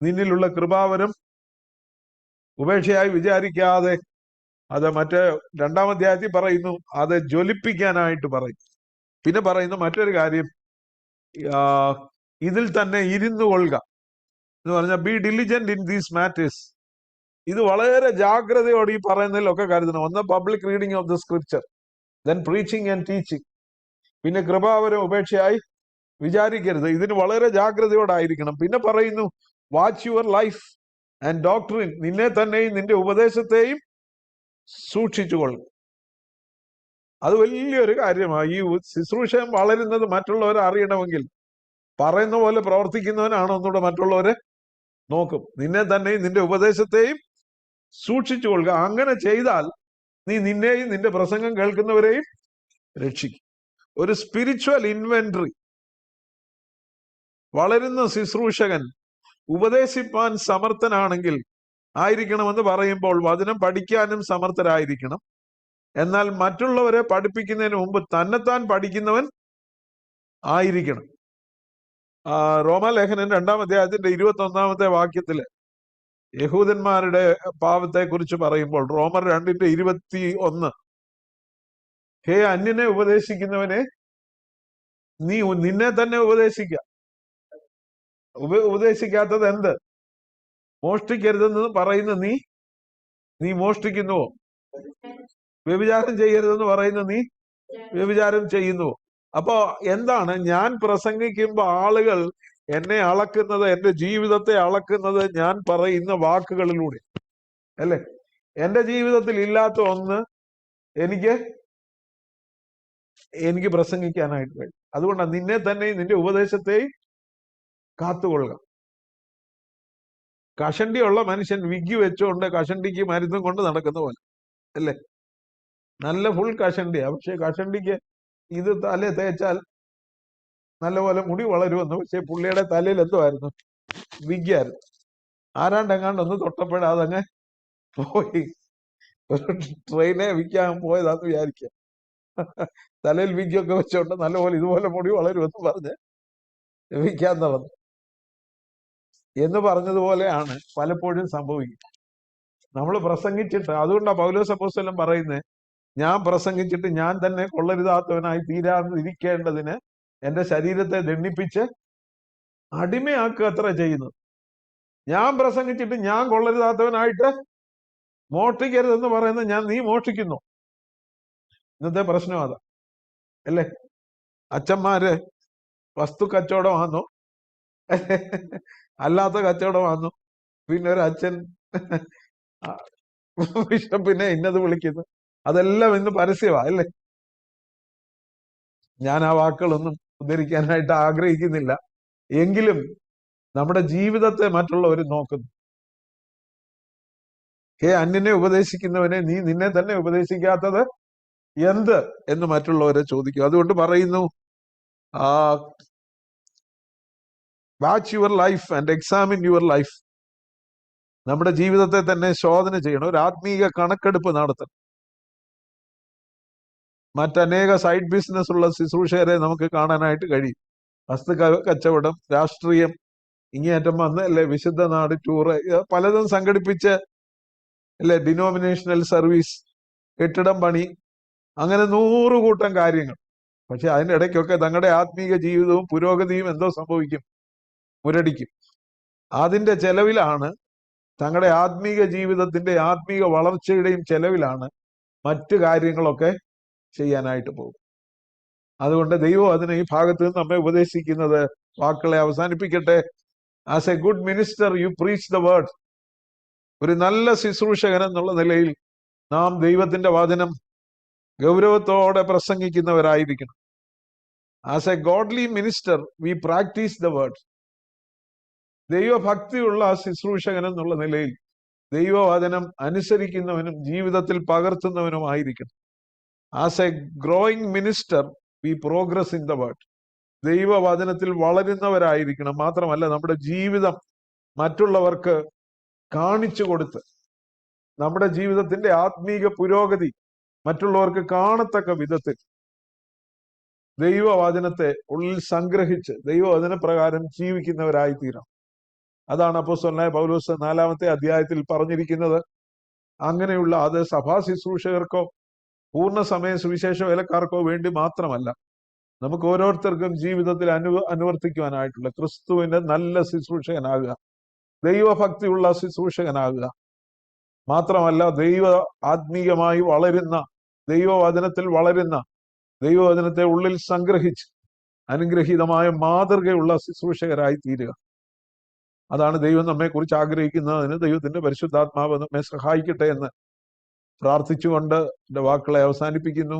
നിന്നിലുള്ള കൃപാവരം ഉപേക്ഷയായി വിചാരിക്കാതെ, അത് മറ്റേ 2-ാം അധ്യായത്തിൽ പറയുന്നു, അത് ജ്വലിപ്പിക്കാനായിട്ട് പറയും. പിന്നെ പറയുന്ന മറ്റൊരു കാര്യം, ഇതിൽ തന്നെ ഇരുന്നു കൊള്ളുക എന്ന് പറഞ്ഞാൽ B diligent in these matters. ഇത് വളരെ ജാഗ്രതയോടെ ഈ പറയുന്നതിലൊക്കെ കരുതണം. ഒന്ന് public reading of the scripture, then preaching and teaching. പിന്നെ കൃപാവരം ഉപേക്ഷയായി വിചാരിക്കരുത്. ഇതിന് വളരെ ജാഗ്രതയോടായിരിക്കണം. പിന്നെ പറയുന്നു watch your life and doctrine. നിന്നെ തന്നെയും നിന്റെ ഉപദേശത്തെയും സൂക്ഷിച്ചുകൊള്ളും. അത് വലിയൊരു കാര്യമാണ്. ഈ ശുശ്രൂഷയും വളരുന്നത് മറ്റുള്ളവരെ അറിയണമെങ്കിൽ പറയുന്ന പോലെ പ്രവർത്തിക്കുന്നവനാണ് ഒന്നുകൂടെ മറ്റുള്ളവരെ നോക്കും. നിന്നെ തന്നെയും നിന്റെ ഉപദേശത്തെയും സൂക്ഷിച്ചുകൊള്ളുക. അങ്ങനെ ചെയ്താൽ നീ നിന്നെയും നിന്റെ പ്രസംഗം കേൾക്കുന്നവരെയും രക്ഷിക്കും. ഒരു സ്പിരിച്വൽ ഇൻവെന്ററി. വളരുന്ന ശുശ്രൂഷകൻ ഉപദേശിപ്പാൻ സമർത്ഥനാണെങ്കിൽ ആയിരിക്കണമെന്ന് പറയുമ്പോൾ വചനം പഠിക്കാനും സമർത്ഥരായിരിക്കണം. എന്നാൽ മറ്റുള്ളവരെ പഠിപ്പിക്കുന്നതിന് മുമ്പ് തന്നെത്താൻ പഠിക്കുന്നവൻ ആയിരിക്കണം. റോമാലേഖനം 2-ാം അധ്യായത്തിന്റെ 21-ാമത്തെ വാക്യത്തില് യഹൂദന്മാരുടെ പാപത്തെ കുറിച്ച് പറയുമ്പോൾ റോമർ 2:21, ഹേ അന്യനെ ഉപദേശിക്കുന്നവനെ, നീ നിന്നെ തന്നെ ഉപദേശിക്കുക. ഉപദേശിക്കാത്തത് എന്ത്? മോഷ്ടിക്കരുതെന്ന് പറയുന്ന നീ മോഷ്ടിക്കുന്നുവോ? വ്യഭിചാരം ചെയ്യരുതെന്ന് പറയുന്ന നീ വ്യഭിചാരം ചെയ്യുന്നുവോ? അപ്പോ എന്താണ്? ഞാൻ പ്രസംഗിക്കുമ്പോ ആളുകൾ എന്നെ അളക്കുന്നത്, എന്റെ ജീവിതത്തെ അളക്കുന്നത് ഞാൻ പറയുന്ന വാക്കുകളിലൂടെ അല്ലേ? എന്റെ ജീവിതത്തിൽ ഇല്ലാത്ത ഒന്ന് എനിക്ക് പ്രസംഗിക്കാനായിട്ട് കഴിയും. അതുകൊണ്ടാണ് നിന്നെ തന്നെയും നിന്റെ ഉപദേശത്തെയും കാത്തുകൊള്ളുക. കഷണ്ടിയുള്ള മനുഷ്യൻ വിഗ്ഗി വെച്ചുകൊണ്ട് കഷണ്ടിക്ക് മരുന്നും കൊണ്ട് നടക്കുന്ന പോലെ അല്ലേ? നല്ല ഫുൾ കഷണ്ടിയാ, പക്ഷെ കഷണ്ടിക്ക് ഇത് തല തേച്ചാൽ നല്ലപോലെ മുടി വളരുമെന്ന്. പക്ഷെ പുള്ളിയുടെ തലയിൽ എന്തുമായിരുന്നു? വിഗ്ഗായിരുന്നു. ആരാണ്ടെങ്ങാണ്ട് ഒന്ന് തൊട്ടപ്പോഴാ അതങ്ങ് പോയി. ഒരു ട്രെയിനെ വിൽക്കാൻ പോയതാന്ന് വിചാരിക്കുക. തലയിൽ വിഗ്ഗൊക്കെ വെച്ചോണ്ട് നല്ലപോലെ ഇതുപോലെ മുടി വളരുമെന്ന് പറഞ്ഞ് വിൽക്കാൻ നടന്നു എന്ന് പറഞ്ഞതുപോലെയാണ് പലപ്പോഴും സംഭവിക്കുക. നമ്മൾ പ്രസംഗിച്ചിട്ട്, അതുകൊണ്ടാണ് പൗലോസ് അപ്പോസ്തലൻ പറയുന്നത്, ഞാൻ പ്രസംഗിച്ചിട്ട് ഞാൻ തന്നെ കൊള്ളരുതാത്തവനായി തീരാതിരിക്കേണ്ടതിന് എന്റെ ശരീരത്തെ ദണ്ഡിപ്പിച്ച് അടിമയാക്കുക അത്ര ചെയ്യുന്നത്. ഞാൻ പ്രസംഗിച്ചിട്ട് ഞാൻ കൊള്ളരുതാത്തവനായിട്ട് മോഷ്ടിക്കരുതെന്ന് പറയുന്നത് നീ മോഷ്ടിക്കുന്നു. ഇന്നത്തെ പ്രശ്നം അതാ അല്ലേ? അച്ഛന്മാര് വസ്തു കച്ചവടമാണോ അല്ലാത്ത കച്ചവടമാണോ? പിന്നെ ഒരു അച്ഛൻ ബിഷപ്പിനെ ഇന്നത് വിളിക്കുന്നു. അതെല്ലാം ഇന്ന് പരസ്യമാ അല്ലേ? ഞാൻ ആ വാക്കുകളൊന്നും ഉദ്ധരിക്കാനായിട്ട് ആഗ്രഹിക്കുന്നില്ല. എങ്കിലും നമ്മുടെ ജീവിതത്തെ മറ്റുള്ളവർ നോക്കുന്നു. ഹേ അന്യനെ ഉപദേശിക്കുന്നവനെ, നീ നിന്നെ തന്നെ ഉപദേശിക്കാത്തത് എന്ത് എന്ന് മറ്റുള്ളവരെ ചോദിക്കും. അതുകൊണ്ട് പറയുന്നു, watch your life and examine your life. നമ്മുടെ ജീവിതത്തെ തന്നെ ശോധന ചെയ്യണം. ഒരു ആത്മീക കണക്കെടുപ്പ് നടത്തണം. മറ്റനേക സൈഡ് ബിസിനസ് ഉള്ള ശുശ്രൂഷകരെ നമുക്ക് കാണാനായിട്ട് കഴിയും. വസ്തു കച്ചവടം, രാഷ്ട്രീയം, ഇങ്ങേയറ്റം വന്ന് അല്ലെ വിശുദ്ധ നാട് ടൂറ്, പലതും സംഘടിപ്പിച്ച് അല്ലെ ഡിനോമിനേഷണൽ സർവീസ്, കെട്ടിടം പണി, അങ്ങനെ 100 കൂട്ടം കാര്യങ്ങൾ. പക്ഷെ അതിൻ്റെ ഇടയ്ക്കൊക്കെ തങ്ങളുടെ ആത്മീക ജീവിതവും പുരോഗതിയും എന്തോ സംഭവിക്കും? മുരടിക്കും. അതിന്റെ ചെലവിലാണ്, തങ്ങളുടെ ആത്മീക ജീവിതത്തിന്റെ ആത്മീക വളർച്ചയുടെയും ചെലവിലാണ് മറ്റു കാര്യങ്ങളൊക്കെ ചെയ്യാനായിട്ട് പോകും. അതുകൊണ്ട് ദൈവം അതിനെ ഈ ഭാഗത്ത് നിന്ന് നമ്മെ ഉപദേശിക്കുന്നത്, വാക്കുകളെ അവസാനിപ്പിക്കട്ടെ. As a good minister you preach the word. ഒരു നല്ല ശുശ്രൂഷകൻ എന്നുള്ള നിലയിൽ നാം ദൈവത്തിന്റെ വചനം ഗൗരവത്തോടെ പ്രസംഗിക്കുന്നവരായിരിക്കണം. As a godly minister we practise the word. ദൈവഭക്തിയുള്ള ശുശ്രൂഷകൻ എന്നുള്ള നിലയിൽ ദൈവവചനം അനുസരിക്കുന്നവനും ജീവിതത്തിൽ പകർത്തുന്നവനുമായിരിക്കണം. As a growing minister we progress in the word. ദൈവവചനത്തിൽ വളരുന്നവരായിരിക്കണം. മാത്രമല്ല നമ്മുടെ ജീവിതം മറ്റുള്ളവർക്ക് കാണിച്ചു കൊടുത്ത് നമ്മുടെ ജീവിതത്തിന്റെ ആത്മീക പുരോഗതി മറ്റുള്ളവർക്ക് കാണത്തക്ക വിധത്തിൽ ദൈവവചനത്തെ ഉള്ളിൽ സംഗ്രഹിച്ച് ദൈവവചന പ്രകാരം ജീവിക്കുന്നവരായി തീരണം. അതാണ് അപ്പോസ്തലനായ പൗലോസ് 4-ാമത്തെ അധ്യായത്തിൽ പറഞ്ഞിരിക്കുന്നത്. അങ്ങനെയുള്ള അത് സഭാ ശുശ്രൂഷകർക്കോ പൂർണ്ണ സമയ സുവിശേഷ വേലക്കാർക്കോ വേണ്ടി മാത്രമല്ല, നമുക്ക് ഓരോരുത്തർക്കും ജീവിതത്തിൽ അനുവർത്തിക്കുവാനായിട്ടുള്ള ക്രിസ്തുവിന്റെ നല്ല ശുശ്രൂഷകനാകുക, ദൈവഭക്തിയുള്ള ശുശ്രൂഷകനാകുക. മാത്രമല്ല ആത്മീയമായി വളരുന്ന, ദൈവവചനത്തിൽ വളരുന്ന, ദൈവവചനത്തെ ഉള്ളിൽ സംഗ്രഹിച്ച് അനുഗ്രഹീതമായ മാതൃകയുള്ള ശുശ്രൂഷകരായി തീരുക. അതാണ് ദൈവം നമ്മെ കുറിച്ച് ആഗ്രഹിക്കുന്നതിന് ദൈവത്തിന്റെ പരിശുദ്ധാത്മാവ് നമ്മെ സഹായിക്കട്ടെ എന്ന് പ്രാർത്ഥിച്ചുകൊണ്ട് എൻ്റെ വാക്കുകളെ അവസാനിപ്പിക്കുന്നു.